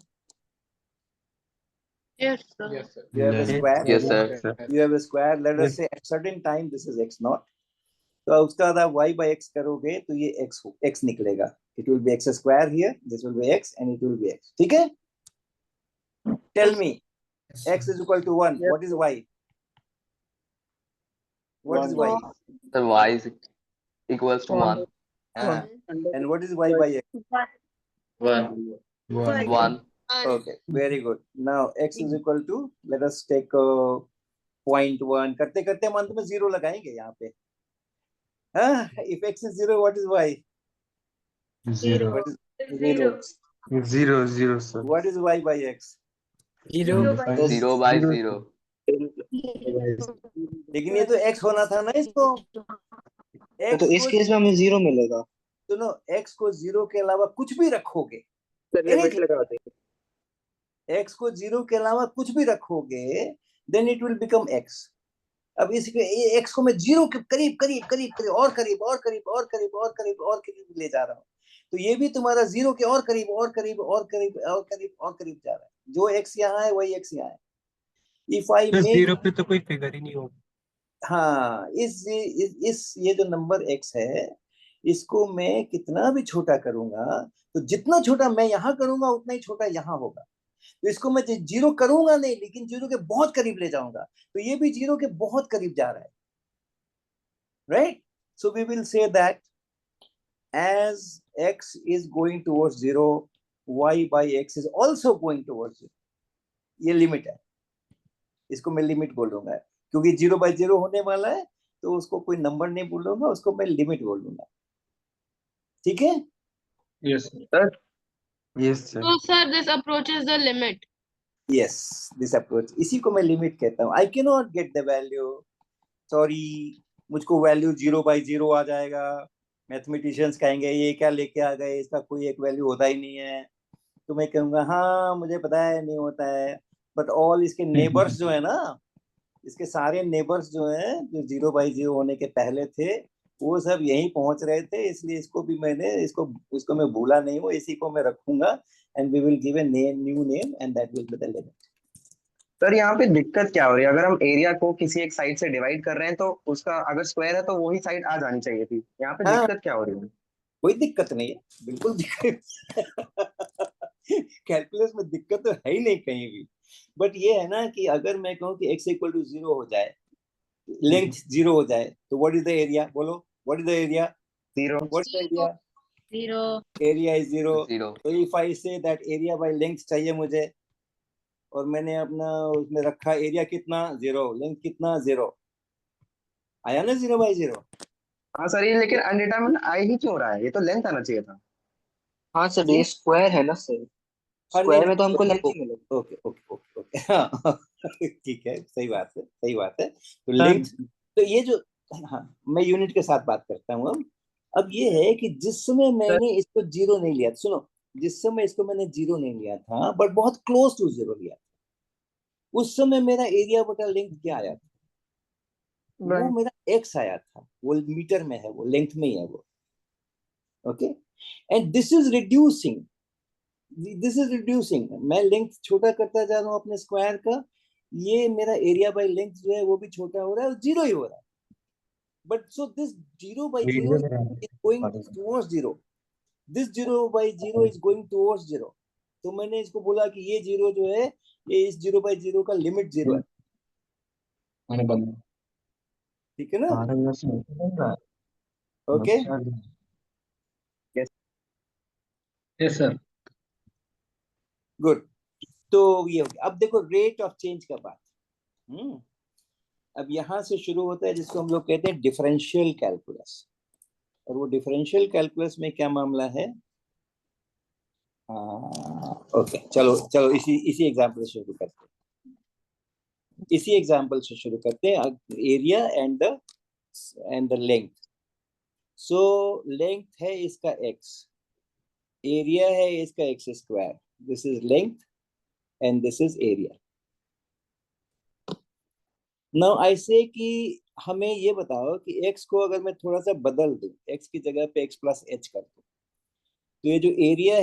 Yes, sir. Yes, sir. You have a square. Yes, sir. You have a square. Let us say at certain time this is x naught. तो उसका बाद y by x करोगे तो ये x निकलेगा. It will be x square here. This will be x and it will be x. ठीक है? Tell me, x is equal to 1. What is y? What is y? So y is equals to 1. And what is y by x? 1. 1. Okay, very good. Now x is equal to, let us take 0.1. करते करते हम अंत में 0 लगाएंगे यहाँ पे. If x is 0, what is y? 0. What is 0? 0, 0, sir. What is y by x? 0 by 0. लेकिन ये तो x होना था ना इसको. तो इस केस में हमें 0 मिलेगा. सुनो, x को 0 के अलावा कुछ भी रखोगे. लिमिट लगा देंगे. x को 0 के अलावा कुछ भी रखोगे, then it will become x. अब इसके x को मैं 0 के करीब करीब करीब करीब और करीब और करीब और करीब और करीब और करीब ले जा रहा हूँ. तो ये भी तुम्हारा 0 के और करीब और करीब और करीब और करीब और करीब जा रहा है. जो x यहाँ है वही x यहाँ है. If I make 0 पे तो कोई फिगर ही नहीं होगा. हाँ, इस ये जो नंबर x है, इसको मैं कितना भी छोटा करूंगा, तो जितना छोटा मैं यहाँ करूंगा उतना ही छोटा यहाँ होगा. तो इसको मैं 0 करूंगा नहीं, लेकिन 0 के बहुत करीब ले जाऊंगा, तो ये भी 0 के बहुत करीब जा रहा है. Right? So we will say that as x is going towards 0, y by x is also going towards 0. ये लिमिट है. इसको मैं लिमिट बोलूंगा, क्योंकि 0 by 0 होने वाला है, तो उसको कोई नंबर नहीं बोलूंगा, उसको मैं लिमिट बोलूंगा. ठीक है? Yes, sir. Yes, sir. So, sir, this approaches the limit. Yes, this approach. इसी को मैं लिमिट कहता हूँ. I cannot get the value. Sorry, मुझको वैल्यू 0/0 आ जाएगा, मैथमेटिशियंस कहेंगे ये क्या लेके आ गए, इसका कोई एक वैल्यू होता ही नहीं है। तो मैं कहूँगा हाँ मुझे पता है नहीं होता है, बट ऑल इसके नेबर्स जो है ना, इसके सारे नेबर्स जो हैं जो 0/0 होने के पहले थे, वो सब यहीं पहुंच रहे थे, इसलिए इसको भी मैंने इसको मैं भूला नहीं हूँ, इसी को मैं रखूंगा, and we will give a new name and that will be the limit. Sir यहाँ पे दिक्कत क्या हो रही है? अगर हम एरिया को किसी एक साइड से डिवाइड कर रहे हैं तो उसका अगर स्क्वायर है तो वही साइड आ जानी चाहिए थी। यहाँ पे हाँ, दिक्कत क्या हो रही है? कोई दिक्कत नहीं है, बिल्कुल दिक्कत कैलकुलस में दिक्कत तो है ही नहीं कहीं भी, बट ये है ना कि अगर मैं कहूँ कि x = 0 हो जाए, लेंथ 0 हो जाए, तो व्हाट इज द एरिया? बोलो, what is the area? 0। What is the area? 0 area is 0। 0 तो if I say that area by length चाहिए मुझे, और मैंने अपना उसमें रखा एरिया कितना 0, लेंथ कितना 0, आया ना 0/0। हाँ सर, ये लेकिन अनडिटरमिन्ड आई ही क्यों रहा है? ये तो लेंथ आना चाहिए था। हाँ सर, ये स्क्वायर है ना सर, स्क्वायर में तो हमको लेंथ ही मिलेगा। ओके ओके ओके ओके, हाँ ठीक है, सही बात है, सही बात है। तो लेंथ, तो ये जो, हाँ मैं यूनिट के साथ बात करता हूँ। अब ये है कि जिस समय मैंने इसको 0 नहीं लिया, सुनो, जिस समय इसको मैंने 0 नहीं लिया था बट बहुत क्लोज टू 0 लिया था, उस समय मेरा एरिया बटा लेंथ क्या आया था? वो मेरा x आया था, वो मीटर में है, वो लेंथ में ही है वो। Okay, and this is reducing, मैं लेंथ छोटा करता जा रहा हूँ अपने स्क्वायर का, ये मेरा एरिया बाय लेंथ जो है वो भी छोटा हो रहा है और 0 ही हो रहा है। But so this 0/0 is going towards 0, this 0/0 is going towards 0। तो मैंने इसको बोला कि ये 0 जो है, ये इस 0/0 का लिमिट 0 है, ठीक है ना? Okay, yes sir. गुड। तो ये हो गया। अब देखो रेट ऑफ चेंज का बात। अब यहां से शुरू होता है जिसको हम लोग कहते हैं डिफरेंशियल कैलकुलस। और वो डिफरेंशियल कैलकुलस में क्या मामला है? ओके, चलो चलो इसी एग्जांपल से शुरू करते हैं। Area and the length. So length है इसका x, एरिया है इसका x²। This is length and this is area. Now I से कि हमें ये बताओ कि x को अगर मैं थोड़ा सा बदल दूं, x की जगह पे x + h कर दूं, तो ये जो एरिया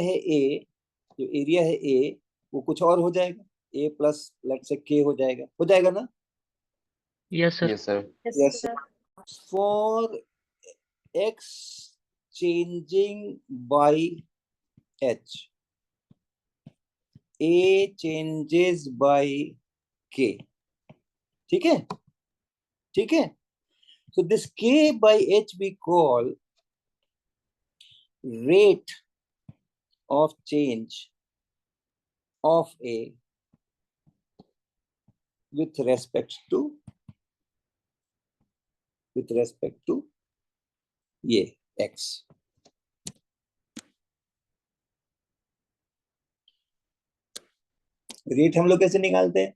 है a, वो कुछ और हो जाएगा, a + लेट से k हो जाएगा ना? Yes sir. Yes sir. Yes, for x changing by h, a changes by k, ठीक है। So this k/h we call rate of change of a with respect to ये x। रेट हम लोग कैसे निकालते हैं?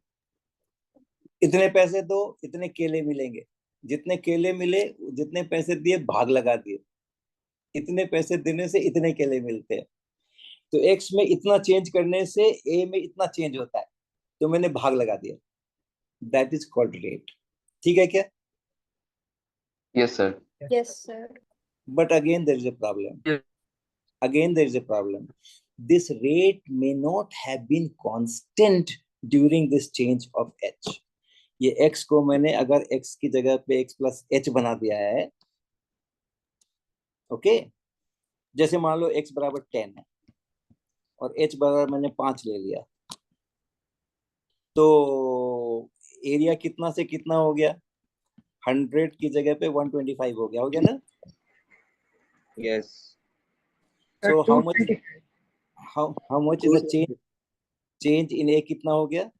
इतने पैसे दो, इतने केले मिलेंगे, जितने केले मिले, जितने पैसे दिए भाग लगा दिए, इतने पैसे देने से इतने केले मिलते हैं। तो x में इतना चेंज करने से a में इतना चेंज होता है, तो मैंने भाग लगा दिया, दैट इज कॉल्ड रेट। ठीक है क्या? Yes sir. Yes, sir. But again there is a problem. This rate may not have been constant during this change of h। ये x को मैंने अगर x की जगह पे x + h बना दिया है, ओके, जैसे मान लो x = 10 है और h = मैंने 5 ले लिया, तो एरिया कितना से कितना हो गया? 100 की जगह पे 125 हो गया ना? Yes. So how much is the change in a कितना हो गया?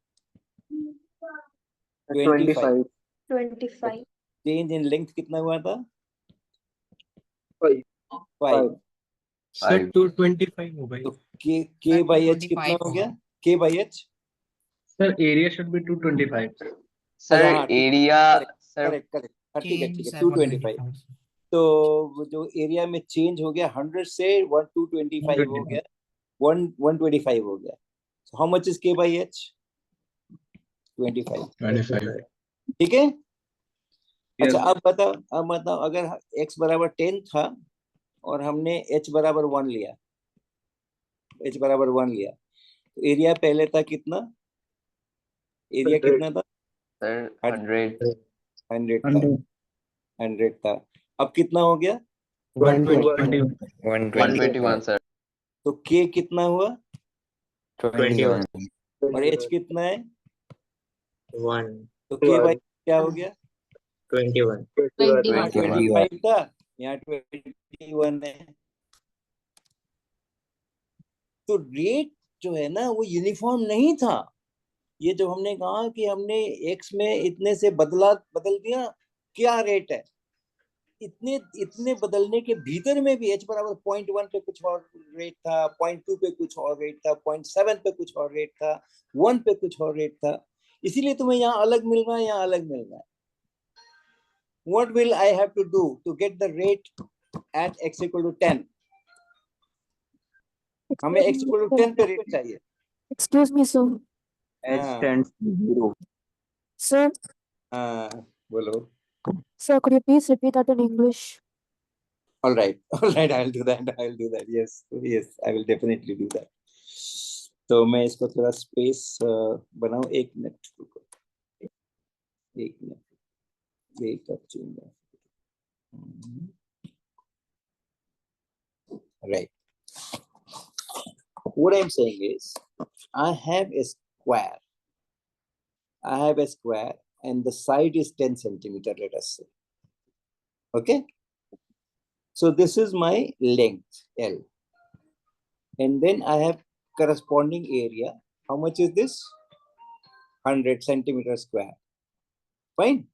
25। 25. चेंज इन लेंथ कितना हुआ था? 5। सर 225 हो गई। तो k/h कितना हो गया? k/h sir area should be 225। Sir area sir correct ठीक है Change 225। 125. तो वो जो एरिया में चेंज हो गया 100 से 225 हो गया, 125 हो गया। So how much is K by H? 25। 25। ठीक है। अच्छा अब बताओ अगर x बराबर 10 था और हमने h बराबर 1 लिया, h बराबर 1 लिया, तो एरिया पहले था कितना? एरिया कितना था? सर 100 100 था। अब कितना हो गया? 121 सर। तो K कितना हुआ? 21 और H कितना है? 1। तो K बाई क्या हो गया? 21। 25 था, यहाँ 21 है। तो रेट जो है ना वो यूनिफॉर्म नहीं था। ये जो हमने कहा कि हमने x में इतने से बदल दिया, क्या रेट है? इतने बदलने के भीतर में भी h बराबर 0.1 पे कुछ और रेट था, 0.2 पे कुछ और रेट था, 0.7 पे कुछ और रेट था, 1 पे कुछ और रेट था। इसीलिए तुम्हें यहाँ अलग मिल रहा है, यहाँ अलग मिल रहा है। What will I have to do to get the rate at x equal to 10? हमें x equal to 10 पे रेट चाहिए। Excuse me, sir. H tends to 0. Sir, बोलो। sir, could you please repeat that in English? All right, I'll do that. Yes, I will definitely do that. तो मैं इसको थोड़ा space बनाऊं, 1 minute रुको, 1 minute wait कर चूंगा। Right. What I'm saying is, I have a square. And the side is 10 centimeter, let us say. Okay. So this is my length, L. And then I have corresponding area. How much is this? 100 centimeter square. Fine.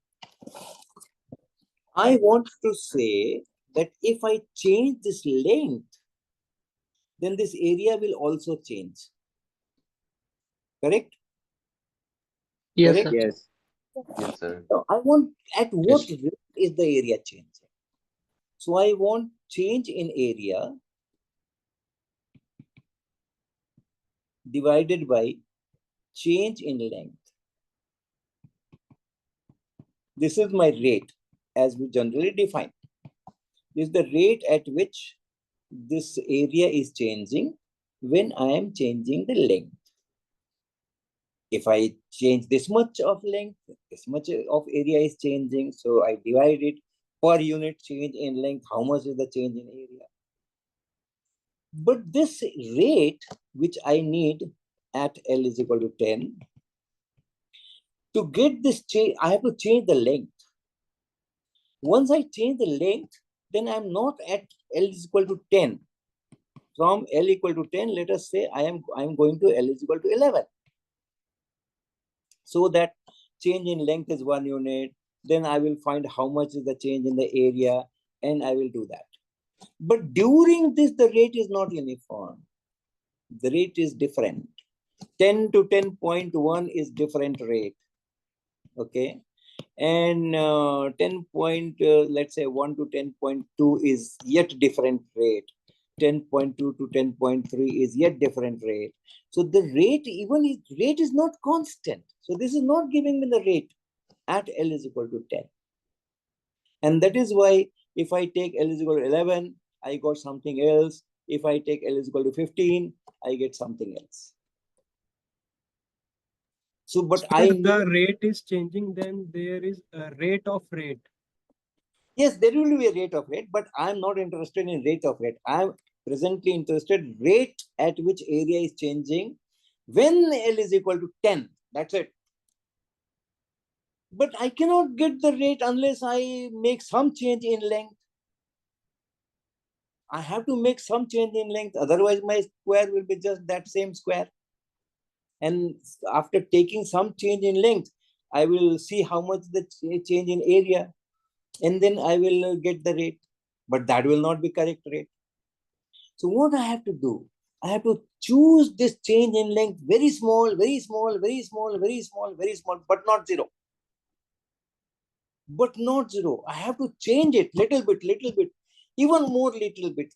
I want to say that if I change this length, then this area will also change. Correct? Yes, Correct? sir. Yes sir. So I want, at what rate is the area changing? So I want change in area divided by change in length. This is my rate as we generally define. This is the rate at which this area is changing when I am changing the length. If I change this much of length, this much of area is changing, so I divide it per unit change in length. How much is the change in area? But this rate, which I need at L is equal to 10, to get this change, I have to change the length. Once I change the length, then I'm not at L is equal to 10. From L equal to 10, let us say I am going to L is equal to 11. So that change in length is 1 unit. Then I will find how much is the change in the area, and I will do that. But during this, the rate is not uniform. The rate is different. 10 to 10.1 is different rate. Okay. And 10 point, let's say 1 to 10.2 is yet different rate. 10.2 to 10.3 is yet different rate. So the rate, rate is not constant. So this is not giving me the rate at L is equal to 10. And that is why if I take L is equal to 11, I got something else. If I take L is equal to 15, I get something else. So, but if the rate is changing, then there is a rate of rate. Yes, there will be a rate of rate, but I'm not interested in rate of rate. I'm presently interested rate at which area is changing when L is equal to 10. That's it. But I cannot get the rate unless I make some change in length. I have to make some change in length. Otherwise, my square will be just that same square. And after taking some change in length, I will see how much the change in area. And then I will get the rate. But that will not be correct rate. So what I have to do? I have to choose this change in length very small, very small, very small, very small, very small, but not 0. but not 0. I have to change it little bit, even more little bit,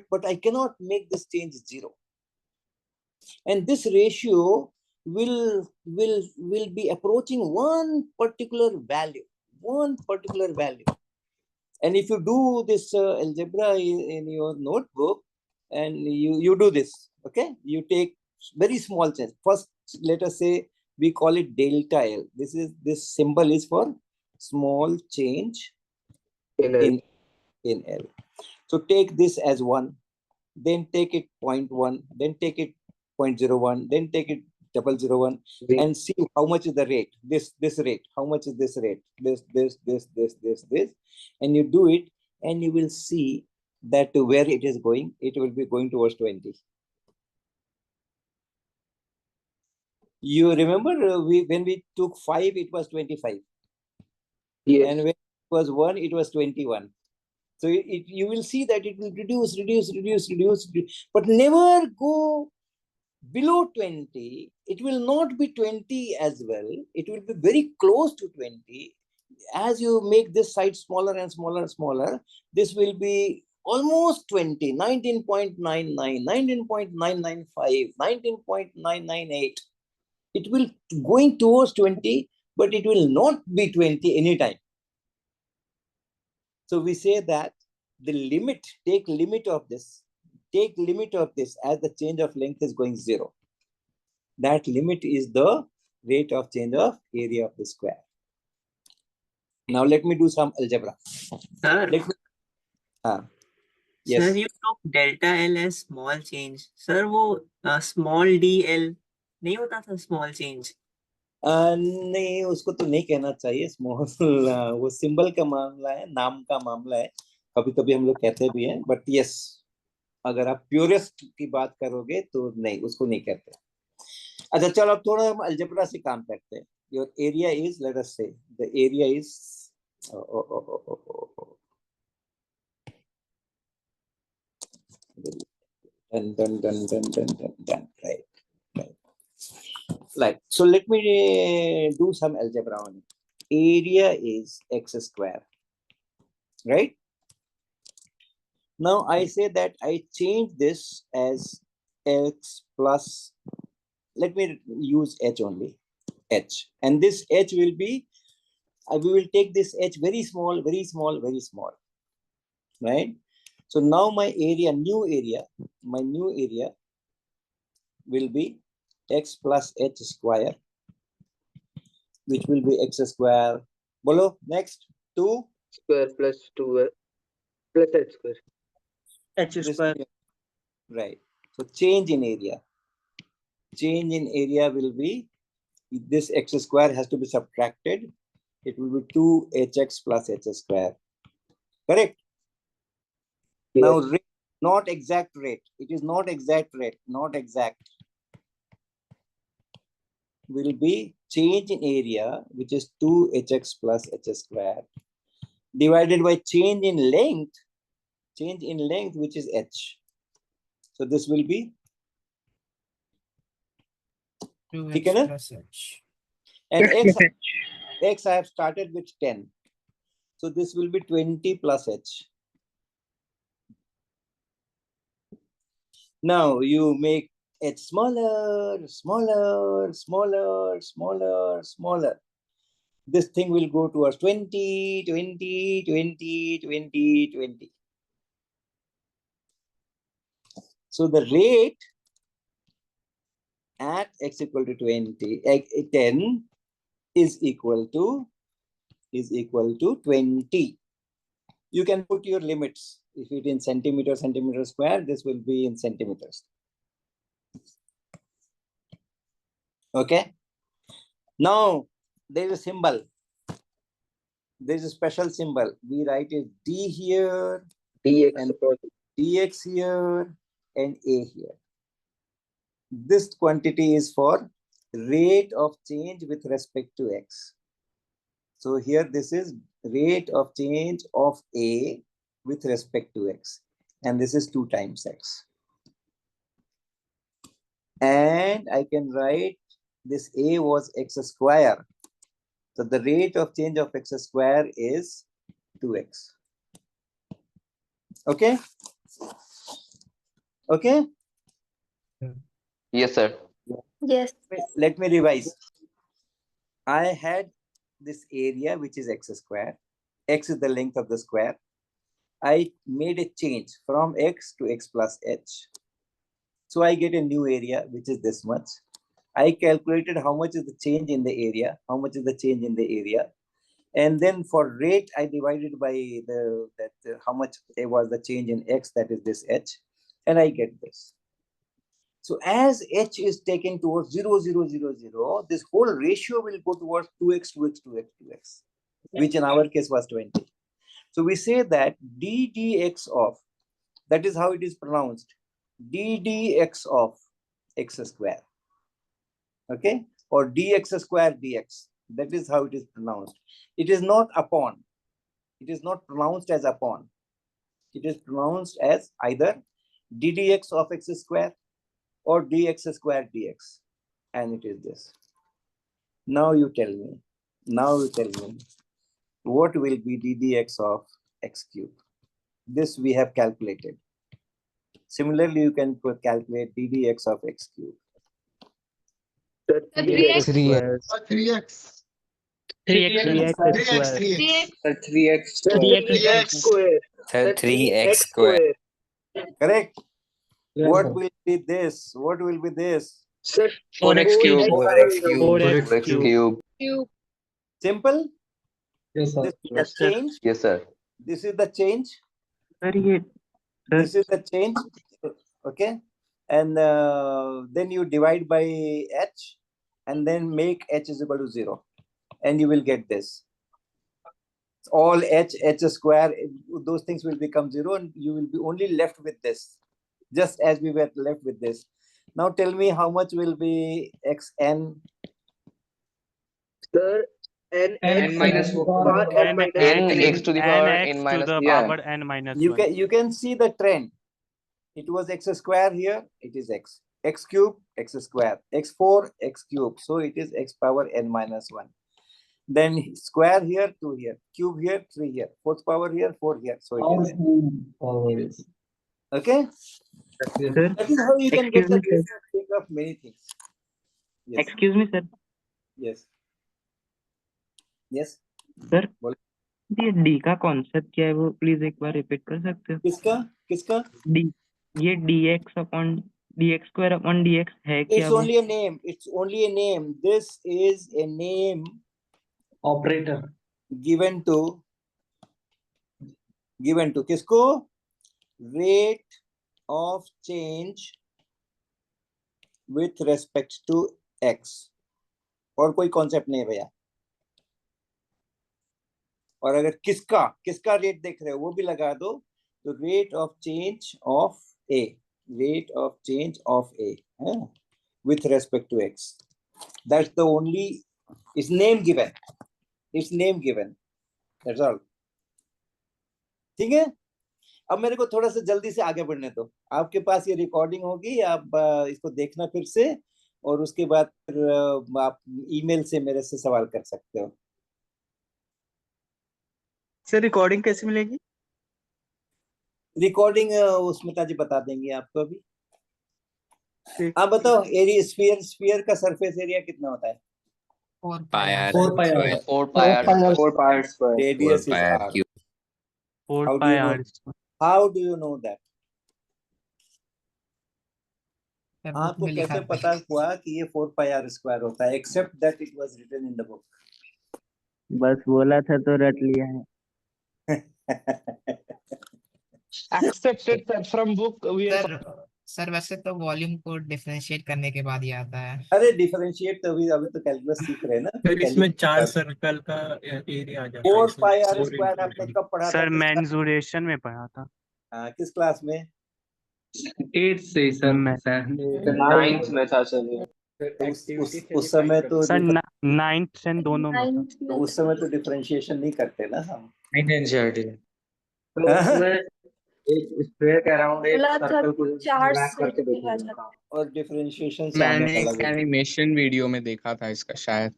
but I cannot make this change 0. And this ratio will be approaching one particular value. And if you do this algebra in your notebook, and you do this, okay, you take very small change. First, let us say we call it delta L. This symbol is for small change in L. So take this as 1, then take it 0.1, then take it 0.01, then take it 0.001, and see how much is the rate. This rate. How much is this rate? This, and you do it, and you will see that where it is going. It will be going towards 20. You remember when we took 5, it was 25. Yes. And when it was 1, it was 21. So you will see that it will reduce, but never go below 20. It will not be 20 as well. It will be very close to 20. As you make this side smaller and smaller, this will be almost 20, 19.99, 19.995, 19.998. It will going towards 20, but it will not be 20 anytime. So we say that the limit, take limit of this as the change of length is going 0. That limit is the rate of change of area of the square. Now let me do some algebra. Sir, yes. Sir, you took delta L as small change. Sir, वो small dl नहीं होता था small change? नहीं, उसको तो नहीं कहना चाहिए स्मॉल. वो सिंबल का मामला है, नाम का मामला है. कभी कभी हम लोग कहते भी हैं, बट यस, अगर आप प्योरेस्ट की बात करोगे तो नहीं, उसको नहीं कहते. अच्छा, चलो अब थोड़ा हम अलजेब्रा से काम करते हैं. Your area is, let us say the area is done. Right. So let me do some algebra on it. Area is x square, right? Now I say that I change this as x plus, let me use h only, h. And this h will be, we will take this h very small, right? So now my area, my new area will be x plus h square, which will be x square. Bolo, next, 2 square plus 2 plus h square. H square. Right. So change in area. Change in area will be, this x square has to be subtracted. It will be 2hx plus h square. Correct? Yes. Now, rate, not exact rate. It is not exact rate. Not exact. Will be change in area, which is 2hx plus h square, divided by change in length, which is h. So this will be 2x plus h. And x I have started with 10. So this will be 20 plus h. Now you make h smaller. This thing will go towards 20. So the rate at x equal to 10 is equal to 20. You can put your limits. If it in centimeter square, this will be in centimeters. Okay. Now there is a symbol. There is a special symbol. We write it d here, dx and dx here, and a here. This quantity is for rate of change with respect to x. So here this is rate of change of a with respect to x, and this is 2 times x. And I can write this a was x square. So the rate of change of x square is 2x. Okay? Okay? Yes, sir. Yes. Let me revise. I had this area which is x square. X is the length of the square. I made a change from x to x plus h. So I get a new area which is this much. I calculated how much is the change in the area, how much is the change in the area. And then for rate, I divided by how much it was the change in x, that is this h, and I get this. So as h is taken towards 0, 0, 0, 0, this whole ratio will go towards 2x, 2x, 2x, 2x, which in our case was 20. So we say that d dx of, that is how it is pronounced, d dx of x square. Okay, or dx square dx, that is how it is pronounced. It is not upon, it is not pronounced as upon, it is pronounced as either d dx of x square or dx square dx, and it is this. Now you tell me, what will be d dx of x cube? This we have calculated. Similarly, you can calculate d dx of x cube. 3x. 3x. 3x square. Sir, 3x square. Correct. Yes, What sir. will be this? What will be this? 4x cube. 4x cube. 4x cube. Cube. Simple. Yes, sir. This is the change. Yes, sir. This is the change. This is the change. Okay. And then you divide by h, and then make h is equal to 0, and you will get this. All h square, those things will become 0, and you will be only left with this, just as we were left with this. Now tell me how much will be xn? Sir, n minus 1. N x to the power n minus n minus You 1. can see the trend. It was x square here, it is x cube, x square, x4, x cube. So it is x power n minus 1. Then square here, 2 here, cube here, 3 here, fourth power here, 4 here. So it is okay. That is how you can get the basic of many things. Yes. Excuse me, sir. Yes. Yes. Sir ये D का concept क्या है वो please एक बार repeat कर सकते हो? किसका डी, ये dx upon dx square upon dx है क्या? It's only a name. It's only a name. This is a name Operator. given to किसको? Rate of change with respect to x. और कोई कॉन्सेप्ट नहीं है भैया. और अगर किसका रेट देख रहे हो वो भी लगा दो, तो rate of change of a, rate of change of a with respect to x. That's the only, it's name given. It's name given. That's all. ठीक है. अब मेरे को थोड़ा सा जल्दी से आगे बढ़ने दो. आपके पास ये रिकॉर्डिंग होगी, आप इसको देखना फिर से, और उसके बाद फिर आप ईमेल से मेरे से सवाल कर सकते हो. सर रिकॉर्डिंग कैसे मिलेगी? रिकॉर्डिंग स्मिता जी बता देंगे आपको अभी. आप बताओ, एरिया स्फीयर का सरफेस एरिया कितना होता है? 4 pi r. 4 pi r. 4 pi r. 4 pi r square. Radius 4 is pi r r. cube. 4 pi r. How do you know that? Book आपको में लिखा कैसे है। पता हुआ कि ये 4 pi r square होता है? Except that it was written in the book. बस बोला था तो रट लिया है। Accepted sir from book. Sir वैसे तो वॉल्यूम को डिफरेंशिएट करने के बाद ही आता है। अरे डिफरेंशिएट तो अभी तो कैलकुलस सीख रहे हैं ना. फिर इसमें 4 सर्कल का एरिया आ जाता है. 4 pi r square आपने कब पढ़ा था? सर मेंसुरेशन में पढ़ा था। किस क्लास में? 8 से सर मैं 9th में था सर. उस समय तो सर 9th एंड दोनों में था। उस समय तो डिफरेंशिएशन नहीं करते ना हम. एनसीईआरटी. तो उसमें एक स्क्वायर के अराउंड एक सर्कल को ड्रैग करके देखो. और डिफरेंशिएशन मैंने एक एनिमेशन वीडियो में देखा था इसका शायद.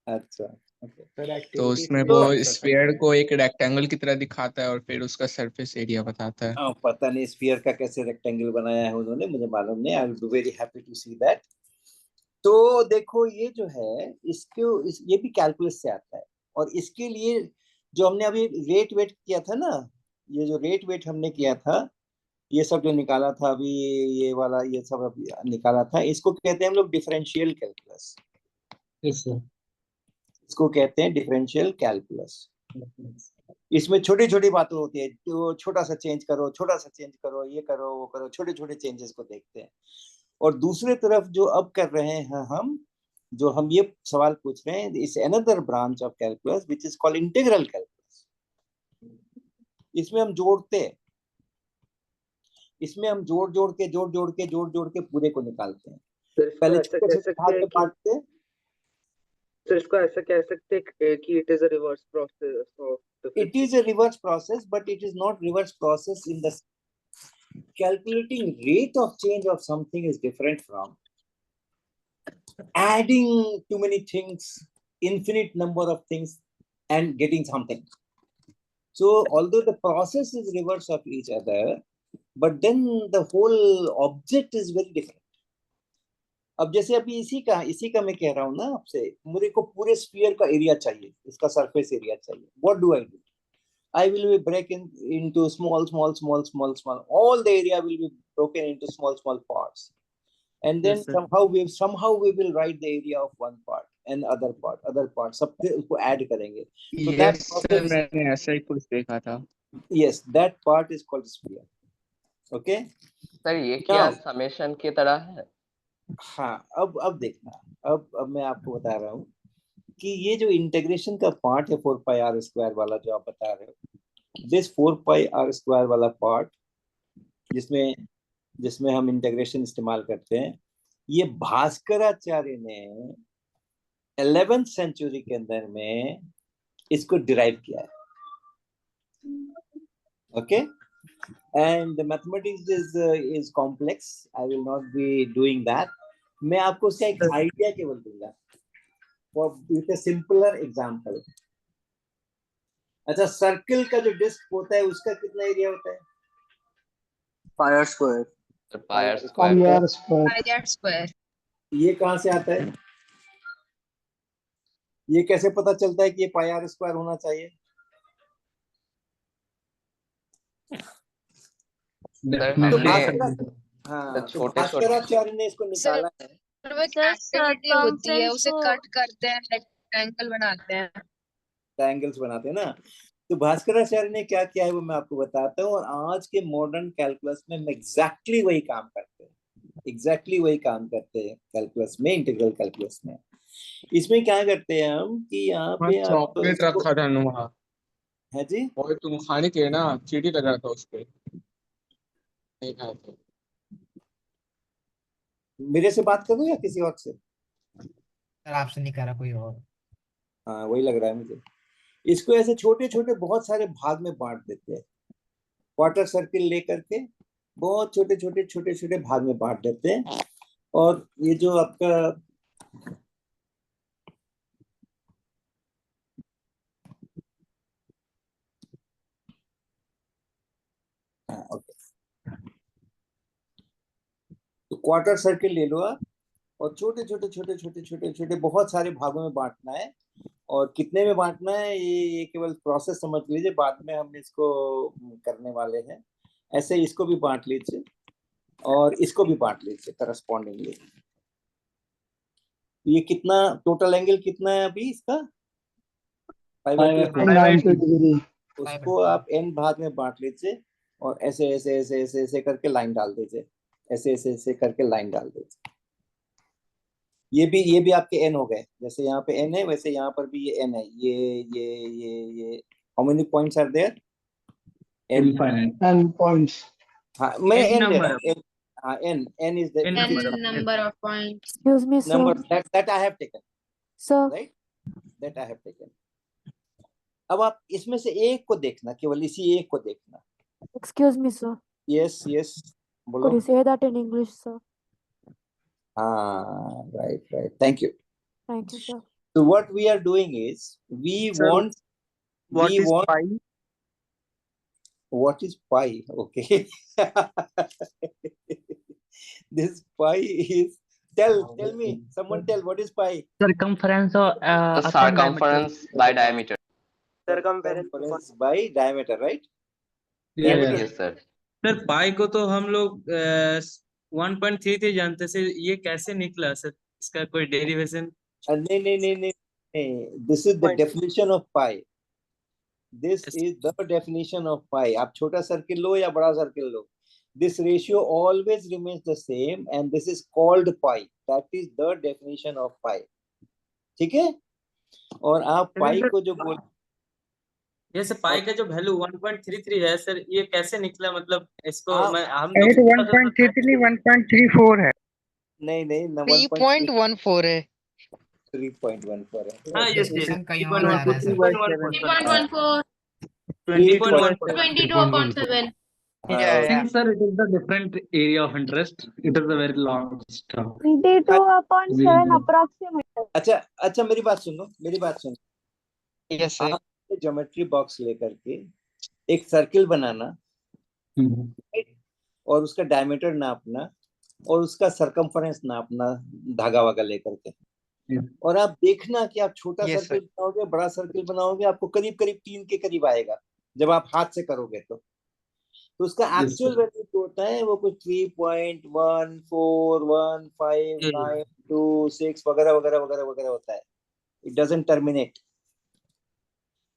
अच्छा तो उसमें वो स्फीयर को एक रेक्टेंगल की तरह दिखाता है और फिर उसका सरफेस एरिया बताता है। पता नहीं स्फीयर का कैसे रेक्टेंगल बनाया है उन्होंने, मुझे मालूम नहीं। I will be very happy to see that. तो देखो ये जो है ये भी कैलकुलस से आता है, और इसके लिए जो हमने अभी रेट वेट किया था ना, ये जो रेट वेट हमने किया था, ये सब जो निकाला था अभी, ये वाला ये सब अभी निकाला था, इसको कहते हैं हम लोग डिफरेंशियल कैलकुलस। इसको कहते हैं डिफरेंशियल कैलकुलस। इसमें छोटी छोटी बातें होती है, तो छोटा सा चेंज करो, छोटा सा चेंज करो, ये करो वो करो, छोटे छोटे चेंजेस को देखते हैं। और दूसरी तरफ जो अब कर रहे हैं हम, जो हम ये सवाल पूछ रहे हैं, इस another branch of calculus which is called integral calculus. इसमें हम जोड़ते हैं, इसमें हम जोड़ जोड़ के पूरे को निकालते हैं। पहले छोटे छोटे भाग में बांटते हैं। तो इसको ऐसा कह सकते हैं कि it is a reverse process of it is a reverse process, but it is not reverse process in the calculating rate of change of something is different from adding too many things, infinite number of things, and getting something. So although the process is reverse of each other, but then the whole object is very different. अब जैसे अभी इसी का मैं कह रहा हूँ ना आपसे, मुझे को पूरे स्फीयर का एरिया चाहिए, इसका सरफेस एरिया चाहिए। What do I do? I will be breaking into small. All the area will be broken into small parts, and then Yes, sir. somehow we will write the area of one part and other part. सब उसको add करेंगे। So that Yes, sir, process, मैंने ऐसा ही कुछ देखा था। yes, that part is called sphere. Okay? Sir ये क्या Now, समेशन की तरह है? हाँ, अब देखना, अब मैं आपको बता रहा हूँ कि ये जो इंटीग्रेशन का पार्ट है 4 पाई आर स्क्वायर वाला जो आप बता रहे हो, दिस 4 पाई आर स्क्वायर वाला पार्ट जिसमें हम इंटीग्रेशन इस्तेमाल करते हैं, ये भास्कराचार्य ने 11th सेंचुरी के अंदर में इसको डिराइव किया है। Okay, and mathematics is complex, I will not be doing that. मैं आपको उसका एक आइडिया केवल दूंगा with a simpler example. अच्छा, सर्कल का जो डिस्क होता है उसका कितना एरिया होता है? Pier square. Pier square. ये कहाँ से आता है? ये कैसे पता चलता है कि ये पाई आर स्क्वायर होना चाहिए? तो भास्कराचार्य ने इसको निकाला है। होती है, उसे कट करते हैं, रेक्टेंगल बनाते हैं, ट्रायंगल्स बनाते हैं ना। तो भास्कराचार्य ने क्या किया है वो मैं आपको बताता हूँ, और आज के मॉडर्न कैलकुलस में हम एग्जैक्टली वही काम करते हैं, कैलकुलस में, इंटीग्रल कैलकुलस में। इसमें क्या करते हैं हम कि यहाँ पे चॉकलेट रखा था वहाँ है जी, और तुम खाने के ना चीटी लगा था उस पे, नहीं खाया था। मेरे से बात करूँ या किसी और से? सर आपसे नहीं करा कोई और। हाँ, वही लग रहा है मुझे। इसको ऐसे छोटे छोटे बहुत सारे भाग में बांट देते हैं, क्वार्टर सर्किल लेकर के बहुत छोटे छोटे भाग में बांट देते हैं। और ये जो आपका तो क्वार्टर सर्किल ले लो आप, और छोटे छोटे बहुत सारे भागों में बांटना है। और कितने में बांटना है ये केवल प्रोसेस समझ लीजिए, बाद में हम इसको करने वाले हैं। ऐसे इसको भी बांट लीजिए और इसको भी बांट लीजिए करस्पॉन्डिंगली। ये कितना टोटल एंगल कितना है अभी इसका? 580 डिग्री। उसको आप n भाग में बांट लीजिए और ऐसे करके लाइन डाल दीजिए, ऐसे करके लाइन डाल दीजिए। ये भी आपके n हो गए, जैसे यहाँ पे n है वैसे यहाँ पर भी ये n है। ये how many points are there? n points. हाँ, मैं n ले रहा हूँ। हाँ, n is the number of points. Excuse me, sir. number that I have taken, Sir, right? That I have taken. अब आप इसमें से एक को देखना, केवल इसी एक को देखना। excuse me, sir. Yes, Could बोलो। you say that in English, sir? हाँ, right. Thank you. Thank you, sir. So what we are doing is Sir, what we is want pi? what is pi? Okay. This pi is tell me, someone tell what is pi? Circumference or The upon diameter. circumference by diameter. Circumference by diameter, right? Yeah, Diameter. Yes, sir. Sir पाई को तो हम लोग 1.33 जानते से ये कैसे निकला sir इसका कोई डेरिवेशन नहीं. This is the definition of pi. This is the definition of pi. आप छोटा सर्किल लो या बड़ा circle low, this ratio always remains the same and this is called pi. That is the definition of pi. ठीक है? और आप पाई को जो बोल ये सर पाई का जो वैल्यू 1.33 है सर ये कैसे निकला मतलब इसको हम अरे तो लोग 1.33 1.34 है। नहीं 3.14 है। 3.14 है। हाँ ये कहीं और जा रहा है sir 3.14 22.7 Since sir it is the different area of interest, it is a very long stuff. 22.7 approximate. अच्छा मेरी बात सुनो यस सर। ज्योमेट्री बॉक्स लेकर के एक सर्किल बनाना और उसका डायमीटर नापना और उसका सरकमफरेंस नापना धागा वागा लेकर के और आप देखना कि आप छोटा सर्किल बनाओगे बड़ा सर्किल बनाओगे आपको करीब करीब 3 के करीब आएगा जब आप हाथ से करोगे तो उसका एक्चुअल वैल्यू जो होता है वो कुछ 3.1415926 वगैरह वगैरह वगैरह वगैरह होता है। इट डजंट टर्मिनेट,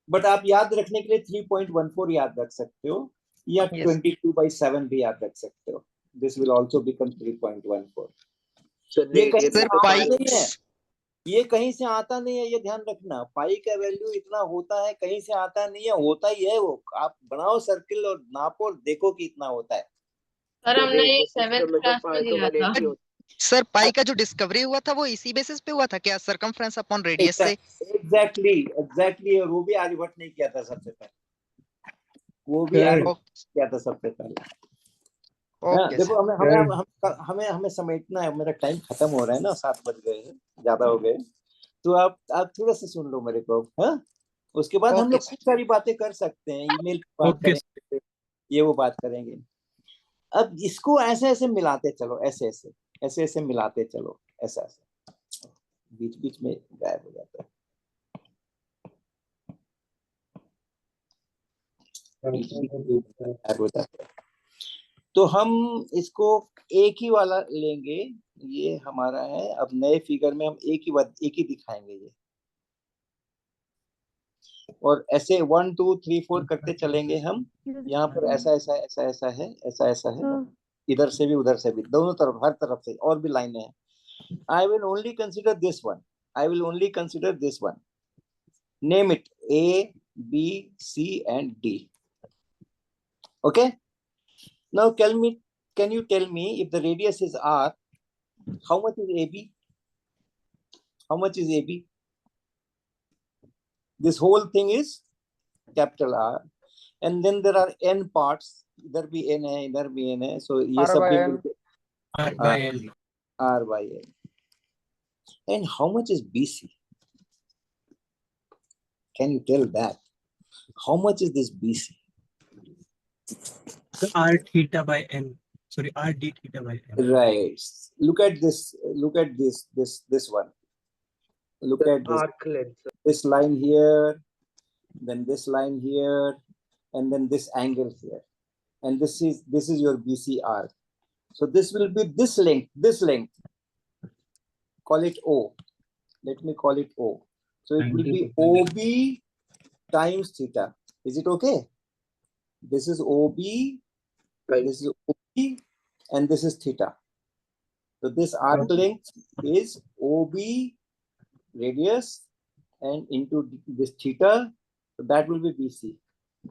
बट आप याद रखने के लिए 3.14 याद रख सकते हो या 22/7 भी याद रख सकते हो। This will also become 3.14। ये कहीं से आता नहीं है, ये ध्यान रखना। पाई का वैल्यू इतना होता है, कहीं से आता नहीं है, होता ही है वो। आप बनाओ सर्किल और नापो और देखो कि इतना होता है। सर हमने ये 7th क्लास में लिया था। सर पाई का जो डिस्कवरी हुआ था वो इसी बेसिस पे हुआ था क्या, सरकमफ्रेंस अपॉन रेडियस से? एग्जैक्टली और वो भी आर्यभट्ट ने किया था सबसे पहले, वो भी आर्यभट्ट किया था सबसे पहले। देखो हमें समेटना है, मेरा टाइम खत्म हो रहा है ना, 7 बज गए हैं, ज्यादा हो गए, तो आप थोड़ा सा सुन लो मेरे को। हाँ, उसके बाद हम लोग खूब सारी बातें कर सकते हैं, ईमेल पे बात करेंगे, ये वो बात करेंगे। अब इसको ऐसे ऐसे मिलाते चलो, ऐसे ऐसे मिलाते चलो, ऐसा बीच बीच में गायब हो जाता है। गायब हो जाता है। तो हम इसको एक ही वाला लेंगे, ये हमारा है। अब नए फिगर में हम एक ही दिखाएंगे ये, और ऐसे 1 2 3 4 करते चलेंगे हम। यहाँ पर ऐसा है, इधर से भी उधर से भी, दोनों तरफ, हर तरफ से और भी लाइनें हैं। I will only consider this one, name it A B C and D. Okay, now can you tell me, if the radius is R, how much is AB? This whole thing is capital R, and then there are n parts, इधर भी n है, इधर भी n है, so ये सब भी R by L. And how much is BC? Can you tell that? How much is this BC? R theta by n. Sorry, R d theta by n. Right. Look at this one. Look at this line here, then this line here, and then this angle here, and this is your BCR. So this will be this length. Call it O. Let me call it O. So it will be OB times theta. Is it okay? This is OB, this is OB, and this is theta. So this arc length is OB radius and into this theta, so that will be BC.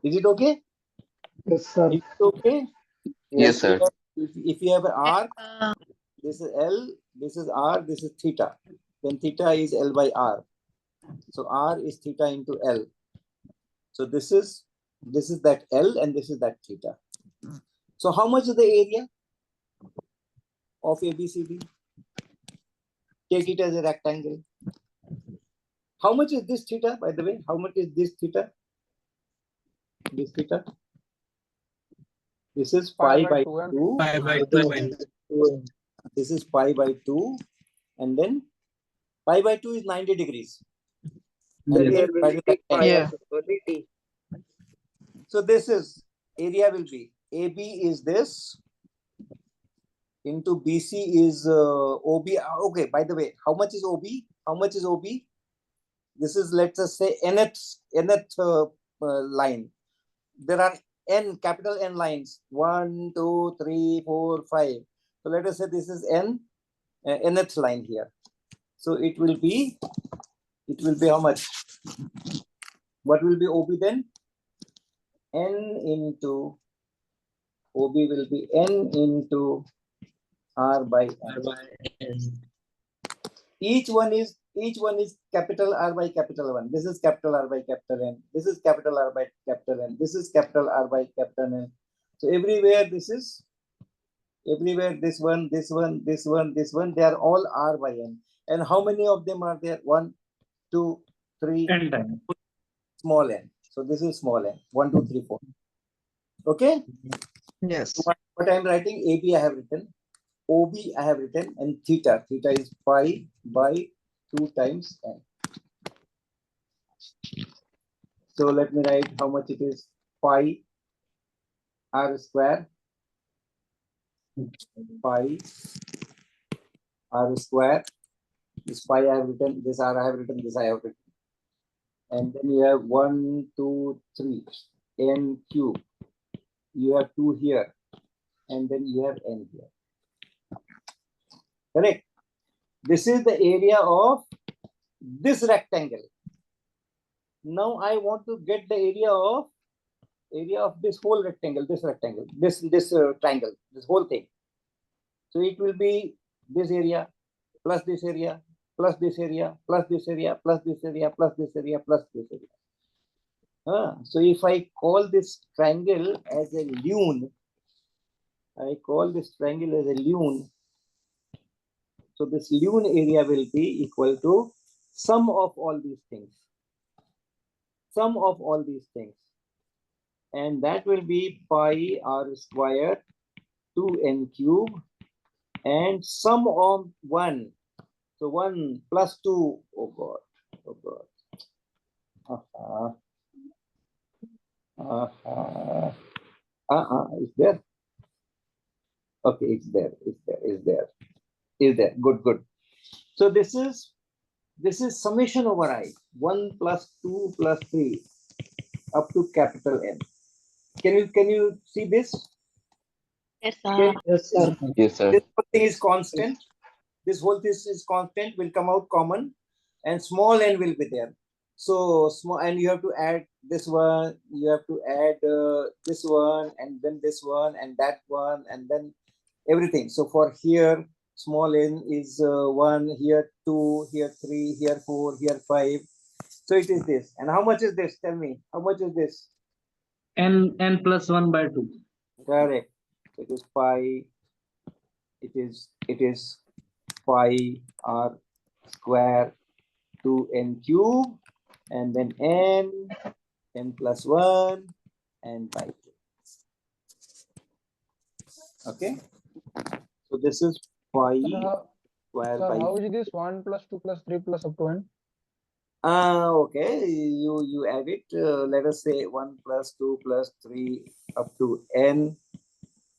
Is it okay? Yes, sir. Is it okay? Yes, sir. If you have an arc, this is L, this is R, this is theta. Then theta is L by R. So R is theta into L. So this is that L and this is that theta. So how much is the area of ABCD? Take it as a rectangle. How much is this theta, by the way? How much is this theta? This theta? This is pi by 2. Pi by 2n. This is pi by 2. And then pi by 2 is 90 degrees. Then here will be pi Yeah. only t. So this is, area will be, AB is this, into BC is OB. Okay, by the way, how much is OB? How much is OB? This is, let us say, nth line. There are n, capital N lines, 1, 2, 3, 4, 5. So let us say this is nth line here. So it will be how much? What will be OB then? N into OB will be N into R by N. Each one is capital R by capital 1. This is capital R by capital N. This is capital R by capital N. This is capital R by capital N. So everywhere this one, this one, this one, this one, they are all R by N. And how many of them are there? 1, 2, 3, small n. So this is small n. 1, 2, 3, 4. Okay? Yes. So what I am writing, AB I have written, OB I have written, and theta. Theta is pi by 2 times n. So let me write how much it is. Pi r square. Pi r square. This pi I have written, this r I have written, this I have written. And then you have 1, 2, 3, n cube. You have 2 here, and then you have n here. Correct? This is the area of this rectangle. Now I want to get the area of this whole rectangle, this rectangle, this triangle, this whole thing. So it will be this area plus this area plus this area plus this area plus this area plus this area plus this area. So if I call this triangle as a lune, so this lune area will be equal to sum of all these things. Sum of all these things. And that will be pi r square 2n cube and sum of 1. So 1 plus 2, oh God. Is there? Okay, it's there. Good. So this is summation over I. 1 plus 2 plus 3 up to capital N. Can you see this? Yes, sir. Yes, sir. Yes, sir. This whole thing is constant. This whole thing is constant, will come out common, and small n will be there. So small, and you have to add this one, you have to add this one, and then this one, and that one, and then everything. So for here, small n is 1, here 2, here 3, here 4, here 5. So it is this. And how much is this? Tell me, how much is this? N plus 1 by 2. Correct. It is pi. It is pi r square 2n cube, and then n plus 1, and by 2. Okay. So this is pi square by. How is this 1 plus 2 plus 3 plus up to n? Okay, you add it. Let us say 1 plus 2 plus 3 up to n,